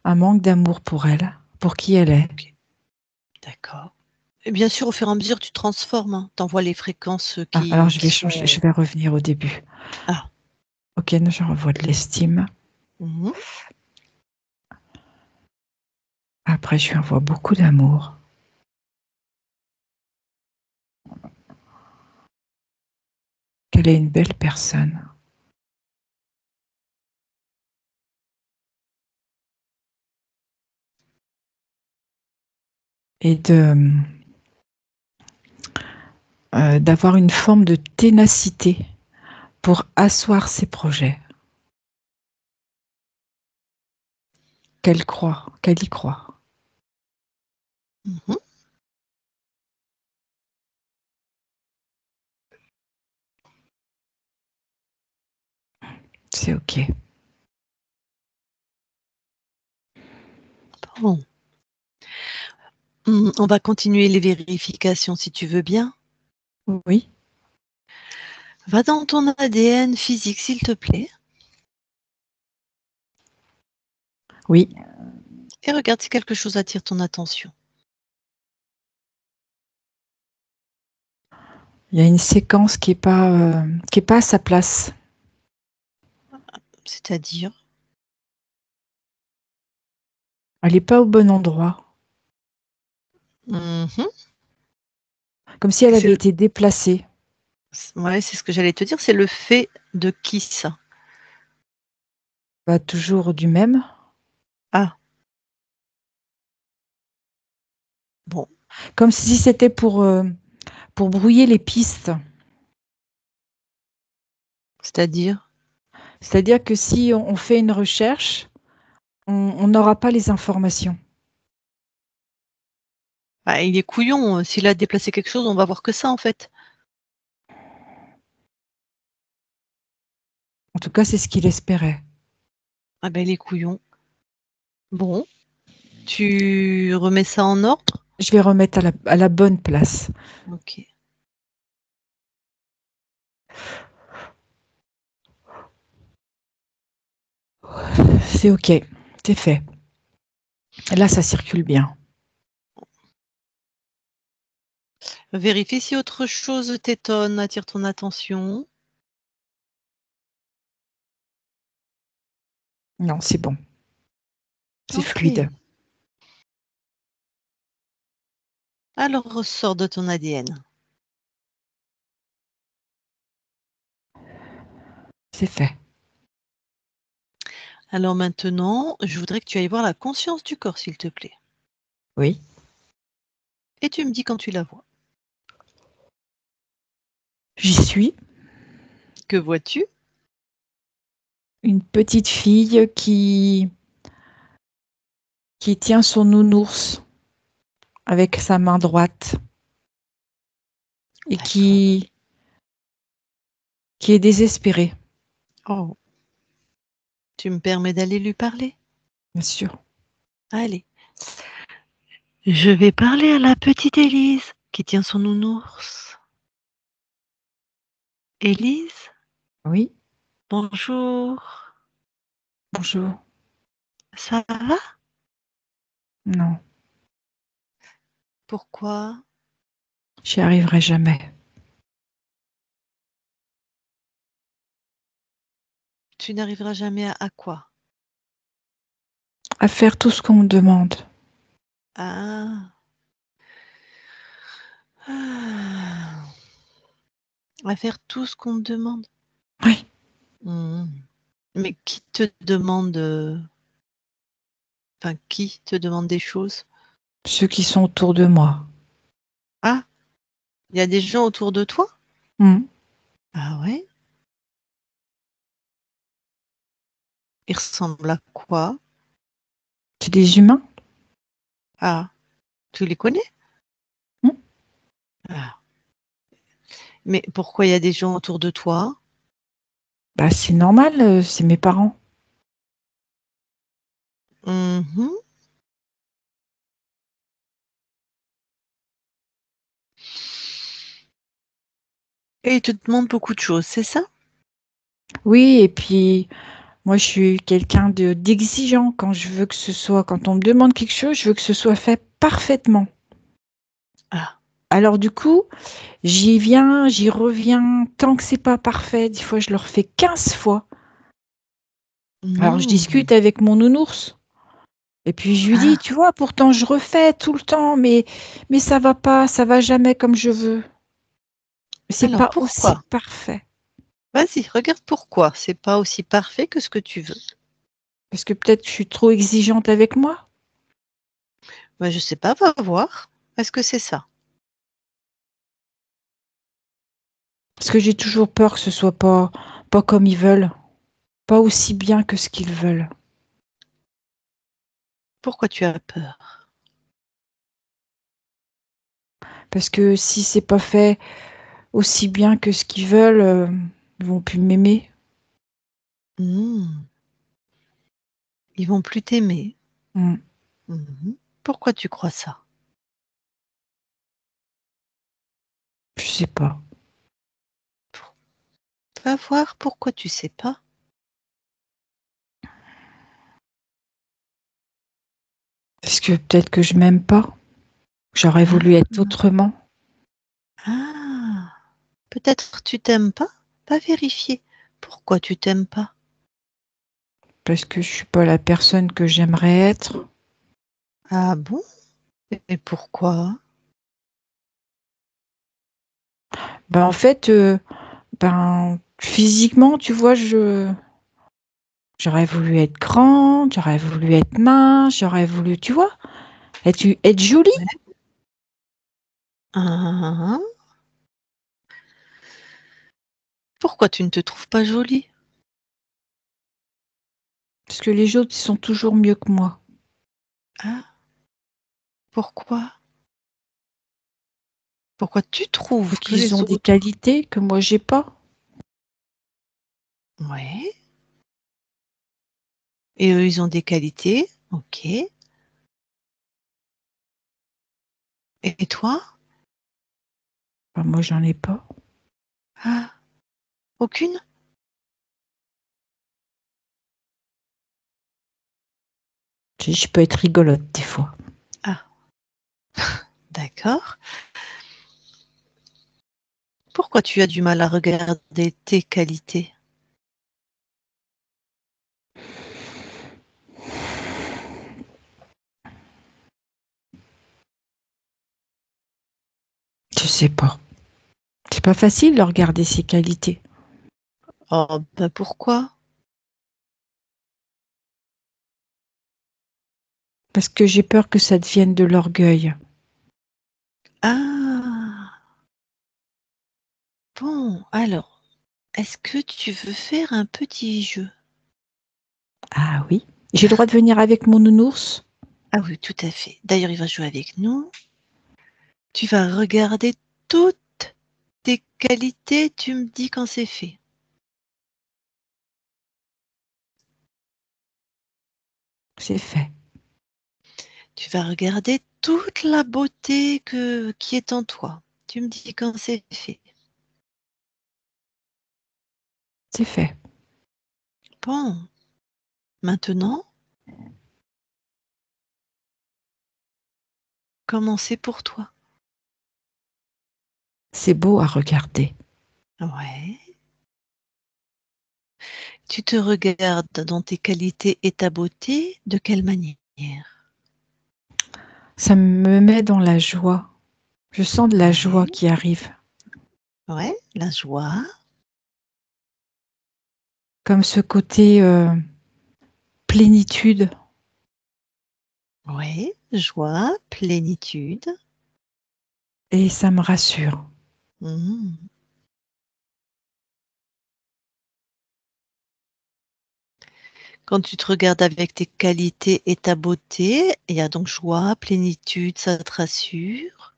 S4: Un manque d'amour pour elle, pour qui elle est.
S1: Ok. D'accord. Et bien sûr, au fur et à mesure, tu transformes. Hein. Tu envoies les fréquences
S4: Alors
S1: qui
S4: je vais changer, je vais revenir au début.
S1: Ah.
S4: Ok, je renvoie de l'estime.
S1: Mhm.
S4: Après, je lui envoie beaucoup d'amour. Qu'elle est une belle personne. Et d'avoir une forme de ténacité pour asseoir ses projets. Qu'elle y croit.
S1: Mhm.
S4: C'est ok.
S1: Bon. On va continuer les vérifications si tu veux bien.
S4: Oui.
S1: Va dans ton ADN physique, s'il te plaît,
S4: Oui.
S1: et regarde si quelque chose attire ton attention.
S4: Il y a une séquence qui est pas à sa place.
S1: C'est-à-dire,
S4: Elle n'est pas au bon endroit.
S1: Mhm.
S4: Comme si elle
S1: C'est
S4: avait été déplacée.
S1: Ouais, c'est ce que j'allais te dire. C'est le fait de qui ça?
S4: Pas toujours du même.
S1: Ah, bon,
S4: Comme si c'était pour brouiller les pistes.
S1: c'est-à-dire,
S4: C'est-à-dire que si on fait une recherche, on n'aura pas les informations.
S1: bah, il est couillon. S'il a déplacé quelque chose, on va voir que ça, en fait.
S4: En tout cas, c'est ce qu'il espérait.
S1: Ah ben, il est couillon. Bon, tu remets ça en ordre?
S4: Je vais remettre à la bonne place.
S1: Ok.
S4: C'est ok, c'est fait. Là, ça circule bien.
S1: Vérifie si autre chose t'étonne, attire ton attention.
S4: Non, c'est bon. C'est
S1: Ok.
S4: fluide.
S1: Alors, ressort de ton ADN.
S4: C'est fait.
S1: Alors maintenant, je voudrais que tu ailles voir la conscience du corps, s'il te plaît.
S4: Oui.
S1: Et tu me dis quand tu la vois.
S4: J'y suis.
S1: Que vois-tu?
S4: Une petite fille qui tient son nounours avec sa main droite et
S1: D'accord.
S4: qui est désespérée.
S1: Oh. Tu me permets d'aller lui parler?
S4: Bien sûr.
S1: Allez. Je vais parler à la petite Élise qui tient son nounours. Élise,
S4: Oui.
S1: bonjour.
S4: Bonjour.
S1: Ça va?
S4: Non,
S1: Pourquoi?
S4: j'y arriverai jamais.
S1: Tu n'arriveras jamais à quoi?
S4: À faire tout ce qu'on me demande.
S1: Ah. Ah. À faire tout ce qu'on te demande.
S4: Oui.
S1: Mmh. Mais qui te demande, enfin, qui te demande des choses?
S4: Ceux qui sont autour de moi.
S1: Ah, il y a des gens autour de toi?
S4: Hmm.
S1: Ah ouais? Ils ressemblent à quoi?
S4: C'est des humains.
S1: Ah, tu les connais?
S4: Hmm.
S1: Ah. Mais pourquoi il y a des gens autour de toi?
S4: Bah, c'est normal, c'est mes parents.
S1: Mmh. Et il te demande beaucoup de choses, c'est ça?
S4: Oui, et puis moi, je suis quelqu'un d'exigeant quand je veux que ce soit, quand on me demande quelque chose, je veux que ce soit fait parfaitement.
S1: Ah.
S4: Alors du coup, j'y viens, j'y reviens, tant que c'est pas parfait, des fois je le refais 15 fois. Alors je
S1: Mmh.
S4: discute avec mon nounours. Et puis je lui dis,
S1: Ah,
S4: tu vois, pourtant je refais tout le temps, mais ça va pas, ça va jamais comme je veux. C'est
S1: alors
S4: pas aussi
S1: pourquoi?
S4: parfait.
S1: Vas-y, regarde pourquoi. C'est pas aussi parfait que ce que tu veux.
S4: Parce que peut-être que je suis trop exigeante avec moi.
S1: Bah, je sais pas, va voir. Est-ce que c'est ça?
S4: Parce que j'ai toujours peur que ce soit pas comme ils veulent, pas aussi bien que ce qu'ils veulent.
S1: Pourquoi tu as peur?
S4: Parce que si c'est pas fait aussi bien que ce qu'ils veulent, ils vont plus m'aimer.
S1: Mmh. Ils vont plus t'aimer.
S4: Hmm.
S1: Mmh. Pourquoi tu crois ça?
S4: Je sais pas.
S1: Va voir pourquoi tu sais pas.
S4: Parce que peut-être que je m'aime pas. J'aurais voulu
S1: Ah,
S4: être autrement.
S1: ah, peut-être tu t'aimes pas? Va vérifier. Pourquoi tu t'aimes pas?
S4: Parce que je suis pas la personne que j'aimerais être.
S1: Ah bon? Et pourquoi?
S4: Ben en fait, physiquement, tu vois, j'aurais voulu être grande, j'aurais voulu être mince, j'aurais voulu, tu vois, être jolie.
S1: Ouais. Ah, pourquoi tu ne te trouves pas jolie?
S4: Parce que les autres, ils sont toujours mieux que moi.
S1: Ah, pourquoi? Pourquoi tu trouves
S4: Parce
S1: que
S4: qu'ils ont
S1: les
S4: des
S1: autres.
S4: qualités que moi, j'ai pas.
S1: Ouais. Et eux, ils ont des qualités. Ok. Et toi?
S4: Ben, moi, j'en ai pas.
S1: Ah, aucune?
S4: Je peux être rigolote des fois.
S1: Ah, d'accord. Pourquoi tu as du mal à regarder tes qualités?
S4: Je sais pas. C'est pas facile de regarder ses qualités.
S1: Oh, ben pourquoi?
S4: Parce que j'ai peur que ça devienne de l'orgueil.
S1: Ah, bon, alors, est-ce que tu veux faire un petit jeu?
S4: Ah oui. J'ai le droit de venir avec mon nounours?
S1: Ah oui, tout à fait. D'ailleurs, il va jouer avec nous. Tu vas regarder toutes tes qualités, tu me dis quand c'est fait.
S4: C'est fait.
S1: Tu vas regarder toute la beauté qui est en toi. Tu me dis quand c'est fait.
S4: C'est fait.
S1: Bon, maintenant, comment c'est pour toi?
S4: C'est beau à regarder.
S1: Ouais. Tu te regardes dans tes qualités et ta beauté, de quelle manière?
S4: Ça me met dans la joie. Je sens de la joie
S1: Ouais,
S4: qui arrive.
S1: ouais, la joie.
S4: Comme ce côté plénitude.
S1: Ouais, joie, plénitude.
S4: Et ça me rassure.
S1: Mhm. Quand tu te regardes avec tes qualités et ta beauté, il y a donc joie, plénitude, ça te rassure.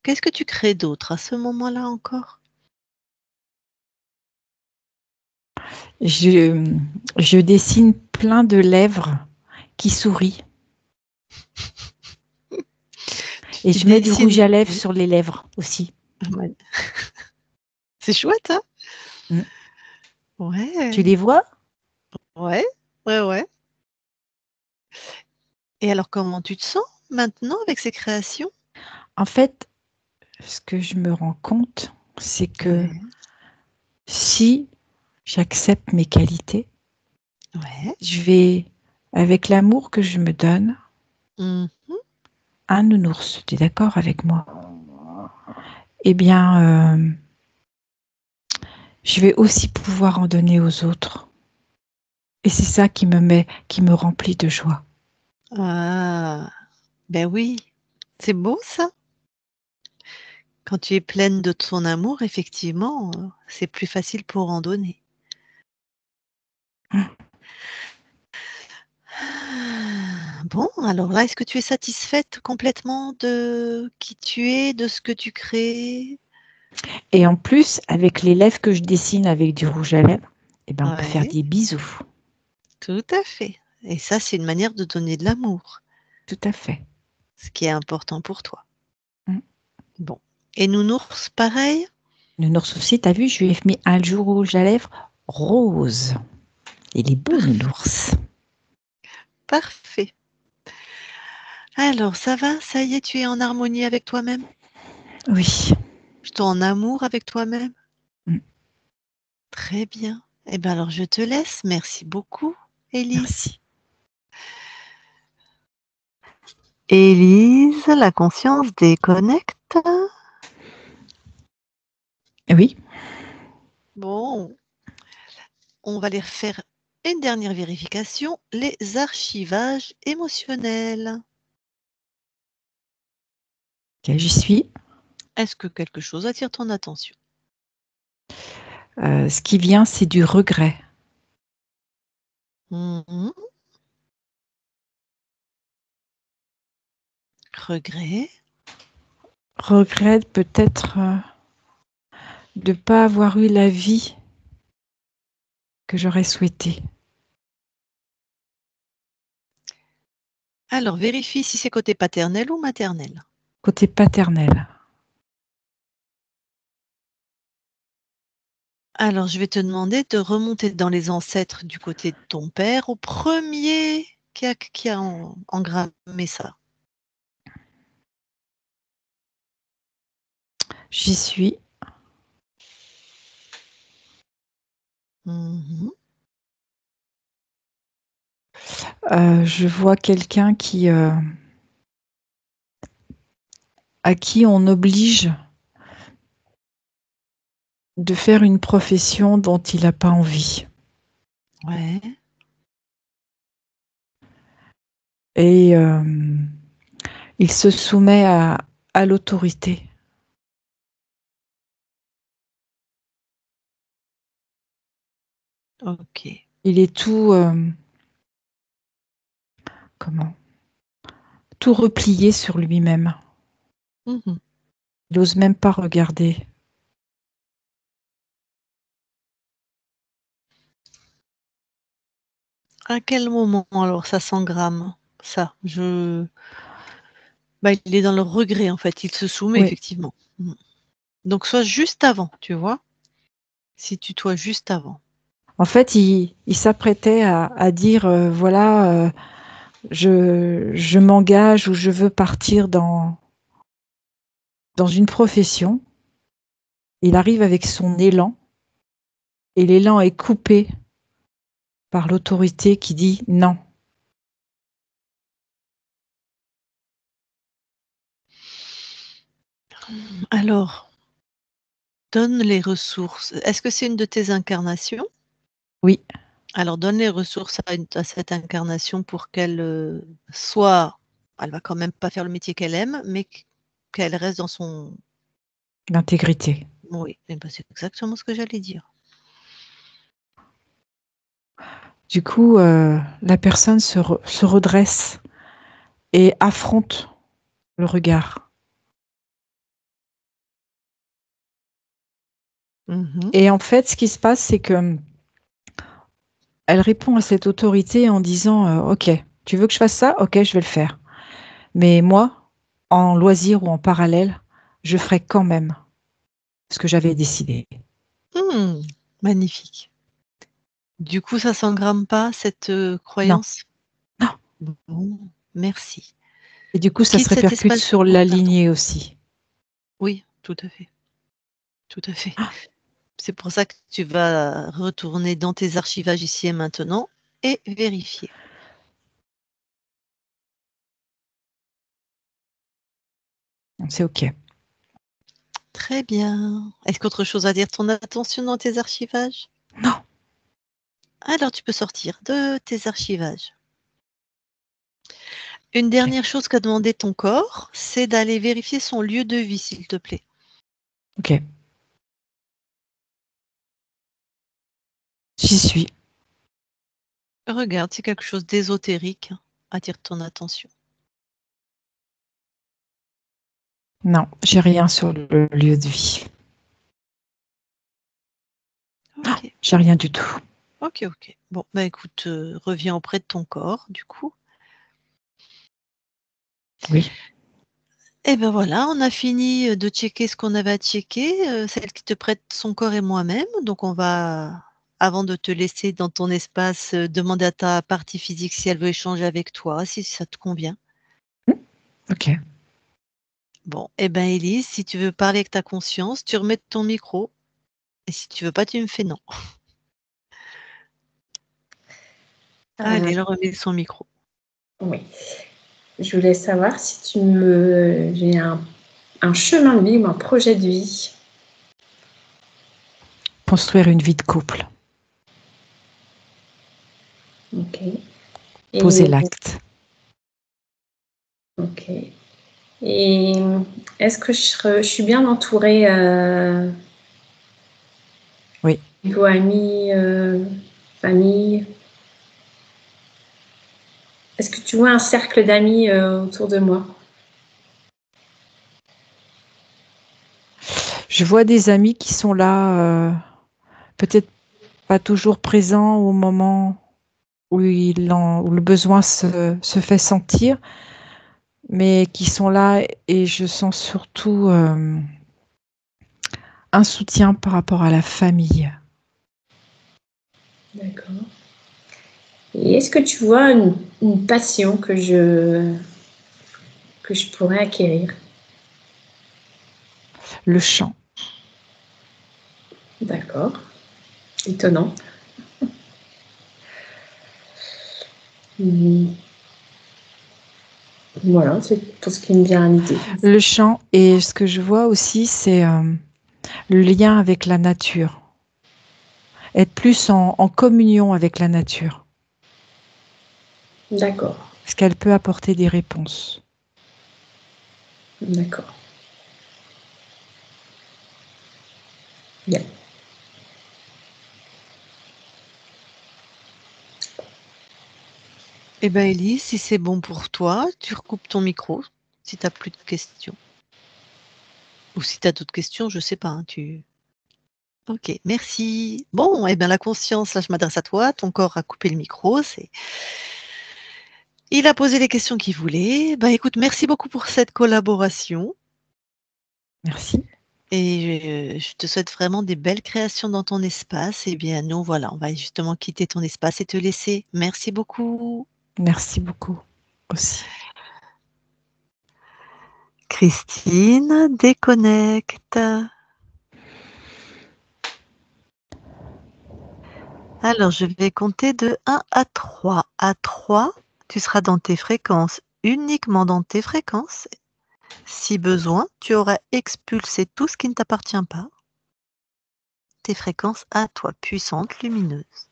S1: Qu'est-ce que tu crées d'autre à ce moment-là encore?
S4: Je, je dessine plein de lèvres qui sourient. Et
S1: Tu
S4: je mets du rouge
S1: dessines.
S4: à lèvres
S1: Oui.
S4: sur les lèvres aussi.
S1: Ouais. C'est chouette, hein?
S4: Mm.
S1: Ouais.
S4: Tu les vois?
S1: Ouais, ouais. Et alors, comment tu te sens maintenant avec ces créations?
S4: En fait, ce que je me rends compte, c'est que
S1: Ouais.
S4: si j'accepte mes qualités,
S1: Ouais.
S4: je vais, avec l'amour que je me donne,
S1: Mhm.
S4: un nounours, tu es d'accord avec moi? Eh bien, je vais aussi pouvoir en donner aux autres. Et c'est ça qui me remplit de joie.
S1: Ah, ben oui, c'est beau ça. Quand tu es pleine de ton amour, effectivement, c'est plus facile pour en donner. Bon, alors là, est-ce que tu es satisfaite complètement de qui tu es, de ce que tu crées?
S4: Et en plus, avec les lèvres que je dessine avec du rouge à lèvres, eh ben, on peut faire
S1: Ouais,
S4: des bisous.
S1: tout à fait. Et ça, c'est une manière de donner de l'amour,
S4: Tout à fait.
S1: ce qui est important pour toi.
S4: Mm.
S1: Bon. Et nounours, pareil?
S4: Nounours aussi, t'as vu, je lui ai mis un jour rouge à lèvres rose. Il est beau, nounours.
S1: Parfait. Alors, ça va? Ça y est, tu es en harmonie avec toi-même?
S4: Oui.
S1: Plutôt en amour avec toi-même?
S4: Mm.
S1: Très bien. Eh bien, alors, je te laisse. Merci beaucoup, Élise.
S4: Merci.
S1: Élise, la conscience déconnecte.
S4: Oui.
S1: Bon, on va aller faire une dernière vérification, les archivages émotionnels.
S4: Ok, j'y suis.
S1: Est-ce que quelque chose attire ton attention?
S4: Ce qui vient, c'est du regret.
S1: Mhm. Regret.
S4: Regret peut-être de ne pas avoir eu la vie que j'aurais souhaitée.
S1: Alors, vérifie si c'est côté paternel ou maternel.
S4: Côté paternel.
S1: Alors, je vais te demander de remonter dans les ancêtres du côté de ton père, au premier qui a engrammé ça.
S4: J'y suis.
S1: Mhm.
S4: Je vois quelqu'un à qui on oblige de faire une profession dont il n'a pas envie.
S1: Ouais.
S4: Et il se soumet à l'autorité.
S1: Ok.
S4: Il est tout, comment? Tout replié sur lui-même.
S1: Mhm.
S4: Il n'ose même pas regarder.
S1: À quel moment alors ça s'engramme? Ça, bah, il est dans le regret en fait, il se soumet
S4: Oui.
S1: effectivement. Mhm. Donc soit juste avant, tu vois? Situe-toi juste avant.
S4: En fait, il s'apprêtait à dire, voilà, je m'engage ou je veux partir dans une profession. Il arrive avec son élan et l'élan est coupé par l'autorité qui dit non.
S1: Alors, donne les ressources. Est-ce que c'est une de tes incarnations?
S4: Oui,
S1: Alors donne les ressources à cette incarnation pour qu'elle, soit elle va quand même pas faire le métier qu'elle aime, mais qu'elle reste dans son
S4: l'intégrité.
S1: oui, et bah, c'est exactement ce que j'allais dire.
S4: Du coup, la personne se redresse et affronte le regard.
S1: Mmh.
S4: Et en fait, ce qui se passe, c'est que elle répond à cette autorité en disant OK, tu veux que je fasse ça? OK, je vais le faire. Mais moi, en loisir ou en parallèle, je ferai quand même ce que j'avais décidé.
S1: Magnifique. Du coup, ça s'engramme pas cette,
S4: Non,
S1: croyance?
S4: non.
S1: Bon, merci.
S4: Et du coup, ça se
S1: Quitte cet
S4: répercute
S1: espace
S4: sur
S1: oh
S4: la
S1: pardon.
S4: lignée aussi.
S1: Oui, tout à fait, tout à fait.
S4: Ah,
S1: C'est pour ça que tu vas retourner dans tes archivages ici et maintenant et vérifier.
S4: c'est OK.
S1: Très bien. Est-ce qu'autre chose à dire? Ton attention dans tes archivages?
S4: Non,
S1: Alors tu peux sortir de tes archivages. Une
S4: OK.
S1: dernière chose qu'a demandé ton corps, c'est d'aller vérifier son lieu de vie, s'il te plaît.
S4: OK. J'y suis.
S1: Regarde si quelque chose d'ésotérique attire ton attention.
S4: Non, j'ai rien sur le lieu de vie. Non,
S1: OK.
S4: j'ai rien du tout.
S1: OK, OK. Bon, bah écoute, reviens auprès de ton corps, du coup.
S4: Oui.
S1: Et ben voilà, on a fini, de checker ce qu'on avait à checker, celle qui te prête son corps et moi-même. Donc on va, avant de te laisser dans ton espace, demander à ta partie physique si elle veut échanger avec toi, si ça te convient.
S4: OK.
S1: Bon, et ben Élise, si tu veux parler avec ta conscience, tu remets ton micro et si tu veux pas, tu me fais non. Allez, elle remet son micro.
S2: Oui. Je voulais savoir si j'ai un chemin de vie ou un projet de vie.
S4: Construire une vie de couple.
S2: OK.
S4: Poser
S2: Et,
S4: l'acte.
S2: OK. Et est-ce que je suis bien entourée
S4: Oui.
S2: niveau amis, famille? Est-ce que tu vois un cercle d'amis autour de moi?
S4: Je vois des amis qui sont là, peut-être pas toujours présents au moment où le besoin se fait sentir, mais qui sont là et je sens surtout un soutien par rapport à la famille.
S2: D'accord. Et est-ce que tu vois une passion que je pourrais acquérir?
S4: Le chant.
S2: D'accord. Étonnant. Voilà, c'est tout ce qui me vient à l'idée.
S4: Le chant et ce que je vois aussi, c'est le lien avec la nature. Être plus en communion avec la nature.
S2: D'accord.
S4: Parce qu'elle peut apporter des réponses.
S2: D'accord. Bien.
S1: Eh ben Élise, si c'est bon pour toi, tu recoupes ton micro, si tu as plus de questions. Ou si tu as d'autres questions, je sais pas, hein, OK, merci. Bon, eh ben la conscience, là, je m'adresse à toi, ton corps a coupé le micro, il a posé les questions qu'il voulait. Bah, écoute, merci beaucoup pour cette collaboration
S4: Merci.
S1: et je te souhaite vraiment des belles créations dans ton espace. Eh bien, nous, voilà, on va justement quitter ton espace et te laisser. Merci beaucoup.
S4: Merci beaucoup aussi.
S1: Christine, déconnecte. Alors, je vais compter de 1 à 3. À 3, tu seras dans tes fréquences, uniquement dans tes fréquences. Si besoin, tu auras expulsé tout ce qui ne t'appartient pas. Tes fréquences à toi, puissantes, lumineuses.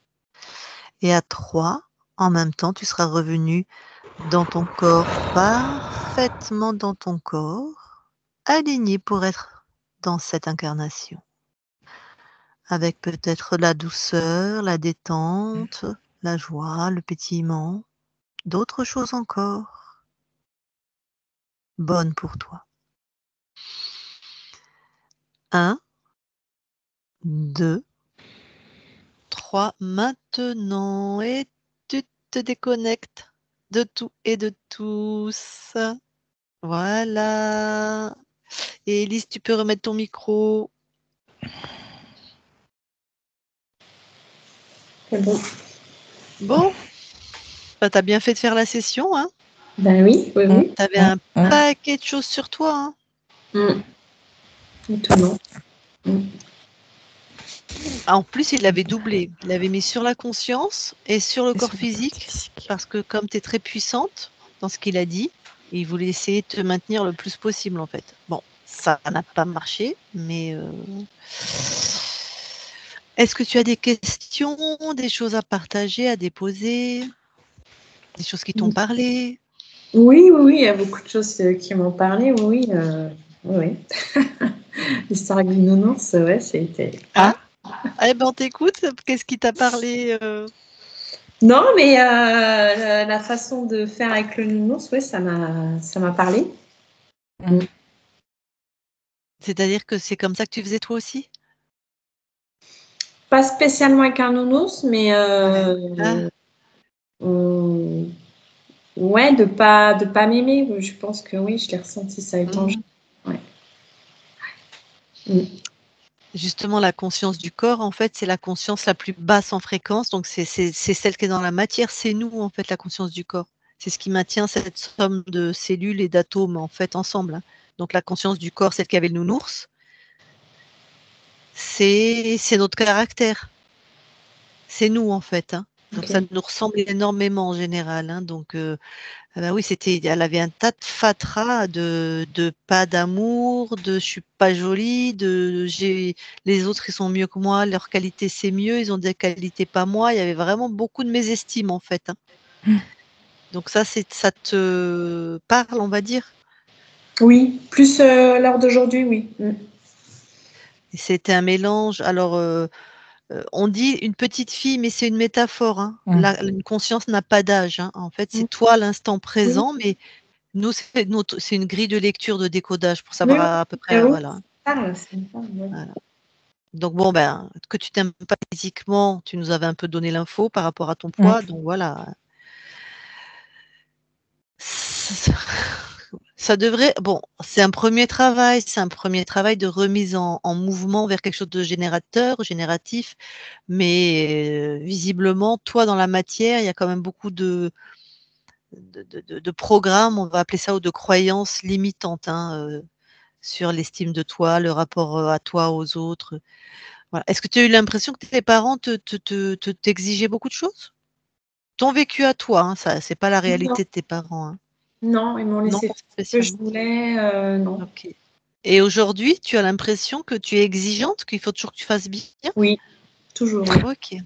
S1: Et à 3, en même temps, tu seras revenu dans ton corps, parfaitement dans ton corps, aligné pour être dans cette incarnation. Avec peut-être la douceur, la détente, la joie, le pétillement, d'autres choses encore bonnes pour toi. 1, 2, 3, maintenant, et tu te déconnectes de tout et de tous. Voilà. Et Elise, tu peux remettre ton micro.
S2: C'est bon.
S1: Bon, bah, t'as bien fait de faire la session, hein.
S2: Ben oui, oui, oui.
S1: T'avais un paquet de choses sur toi, hein.
S2: Étonnant.
S1: En plus, il l'avait doublé. Il l'avait mis sur la conscience et sur le corps physique, parce que comme tu es très puissante dans ce qu'il a dit, il voulait essayer de te maintenir le plus possible, en fait. Bon, ça n'a pas marché, mais est-ce que tu as des questions, des choses à partager, à déposer, des choses qui t'ont parlé?
S2: Oui, il y a beaucoup de choses qui m'ont parlé, oui. Oui. L'histoire du nounours, ouais, c'était...
S1: Eh ben, on t'écoute. Qu'est-ce qui t'a parlé
S2: Non, mais la façon de faire avec le nounours, ouais, ça m'a parlé.
S1: C'est-à-dire que c'est comme ça que tu faisais toi aussi?
S2: Pas spécialement avec un nounours, mais ouais, de pas m'aimer. Je pense que oui, je l'ai ressenti ça étant jeune. Ouais.
S1: Justement, la conscience du corps, en fait, c'est la conscience la plus basse en fréquence. Donc, c'est celle qui est dans la matière. C'est nous, en fait, la conscience du corps. C'est ce qui maintient cette somme de cellules et d'atomes, en fait, ensemble, hein. Donc, la conscience du corps, celle qui avait le nounours, c'est notre caractère. C'est nous, en fait, hein. Donc, ça nous ressemble énormément en général, hein. Donc, bah oui, elle avait un tas de fatras de pas d'amour, de je suis pas jolie, les autres ils sont mieux que moi, leur qualité c'est mieux, ils ont des qualités pas moi. Il y avait vraiment beaucoup de mésestime en fait, hein. Donc ça te parle, on va dire.
S2: Oui, plus l'heure d'aujourd'hui, oui.
S1: Et c'était un mélange. Alors on dit une petite fille, mais c'est une métaphore, hein. Une conscience n'a pas d'âge, hein. En fait, c'est toi à l'instant présent, mais nous, c'est une grille de lecture, de décodage pour savoir à peu près, voilà. Voilà. Donc bon, ben, que tu t'aimes pas physiquement, tu nous avais un peu donné l'info par rapport à ton poids, donc voilà. Ça devrait, bon, c'est un premier travail de remise en mouvement vers quelque chose de génératif, mais visiblement, toi, dans la matière, il y a quand même beaucoup de programmes, on va appeler ça, ou de croyances limitantes, hein, sur l'estime de toi, le rapport à toi, aux autres. Voilà. Est-ce que tu as eu l'impression que tes parents t'exigeaient beaucoup de choses? Ton vécu à toi, hein, ça, c'est pas la réalité de tes parents, hein.
S2: Non, ils m'ont laissé
S1: Non,
S2: faire ce que je voulais, non.
S1: Ok. Et aujourd'hui, tu as l'impression que tu es exigeante, qu'il faut toujours que tu fasses bien?
S2: Oui, toujours.
S1: Ok.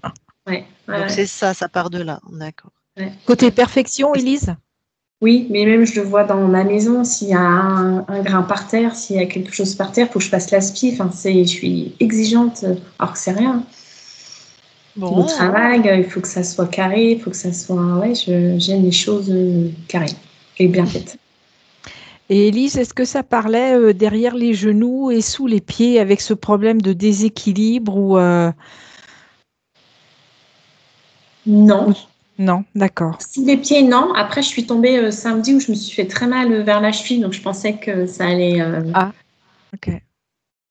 S2: Ouais.
S1: Donc c'est ça part de là, d'accord.
S2: Ouais.
S4: Côté perfection, Élise?
S2: Oui, mais même je le vois dans ma maison, s'il y a un grain par terre, s'il y a quelque chose par terre, il faut que je fasse l'aspi. Enfin, je suis exigeante, alors que c'est rien.
S1: Bon.
S2: Au travail, il faut que ça soit carré, il faut que ça soit... Ouais, j'aime les choses carrées et bien faites.
S4: Et Élise, est-ce que ça parlait derrière les genoux et sous les pieds avec ce problème de déséquilibre ou
S2: Non.
S4: Non, d'accord.
S2: Sous les pieds, non. Après, je suis tombée samedi où je me suis fait très mal vers la cheville, donc je pensais que ça allait...
S4: ok.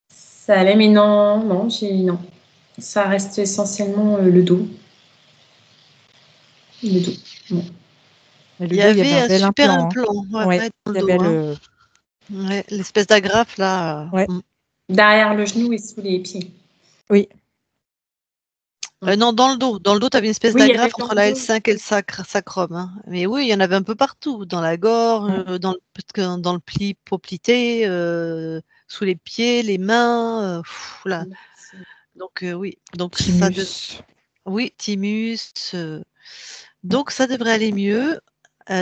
S2: Ça allait, mais non. Non. Ça reste essentiellement le dos. Le dos. Bon.
S1: Il y avait un super
S4: implant.
S1: implant,
S4: Ouais,
S1: dans le dos, ouais, l'espèce d'agrafe là.
S4: Ouais.
S2: Derrière le genou et sous les pieds.
S4: Oui.
S1: Non, dans le dos. Dans le dos, tu avais une espèce
S2: Oui,
S1: d'agrafe entre la L5 et le sacrum, hein. Mais oui, il y en avait un peu partout, dans la gorge, dans le pli poplité, sous les pieds, les mains, là. Donc oui. Donc
S4: Thymus.
S1: oui, thymus. Donc ça devrait aller mieux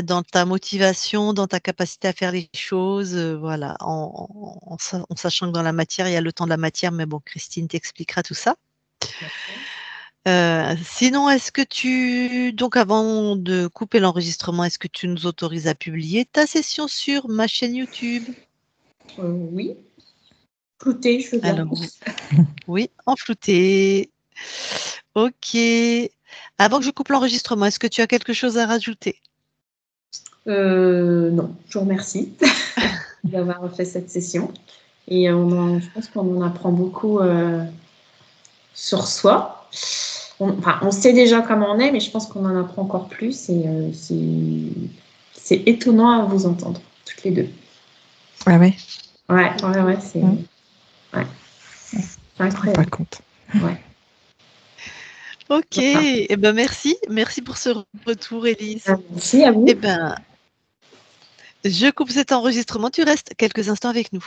S1: dans ta motivation, dans ta capacité à faire les choses, voilà, en sachant que dans la matière, il y a le temps de la matière, mais bon, Christine t'expliquera tout ça. Sinon, donc avant de couper l'enregistrement, est-ce que tu nous autorises à publier ta session sur ma chaîne YouTube?
S2: Oui. Flouté, je veux bien.
S1: Alors, oui, en flouté. Ok. Avant que je coupe l'enregistrement, est-ce que tu as quelque chose à rajouter?
S2: Non, je vous remercie d'avoir fait cette session. Et je pense qu'on en apprend beaucoup sur soi. on sait déjà comment on est, mais je pense qu'on en apprend encore plus et c'est étonnant à vous entendre, toutes les deux.
S4: Ah ouais.
S2: Ouais, c'est incroyable.
S4: Pas compte.
S2: Ouais.
S1: Ok, eh ben merci pour ce retour, Élise.
S2: Merci à vous.
S1: Eh ben, je coupe cet enregistrement, tu restes quelques instants avec nous.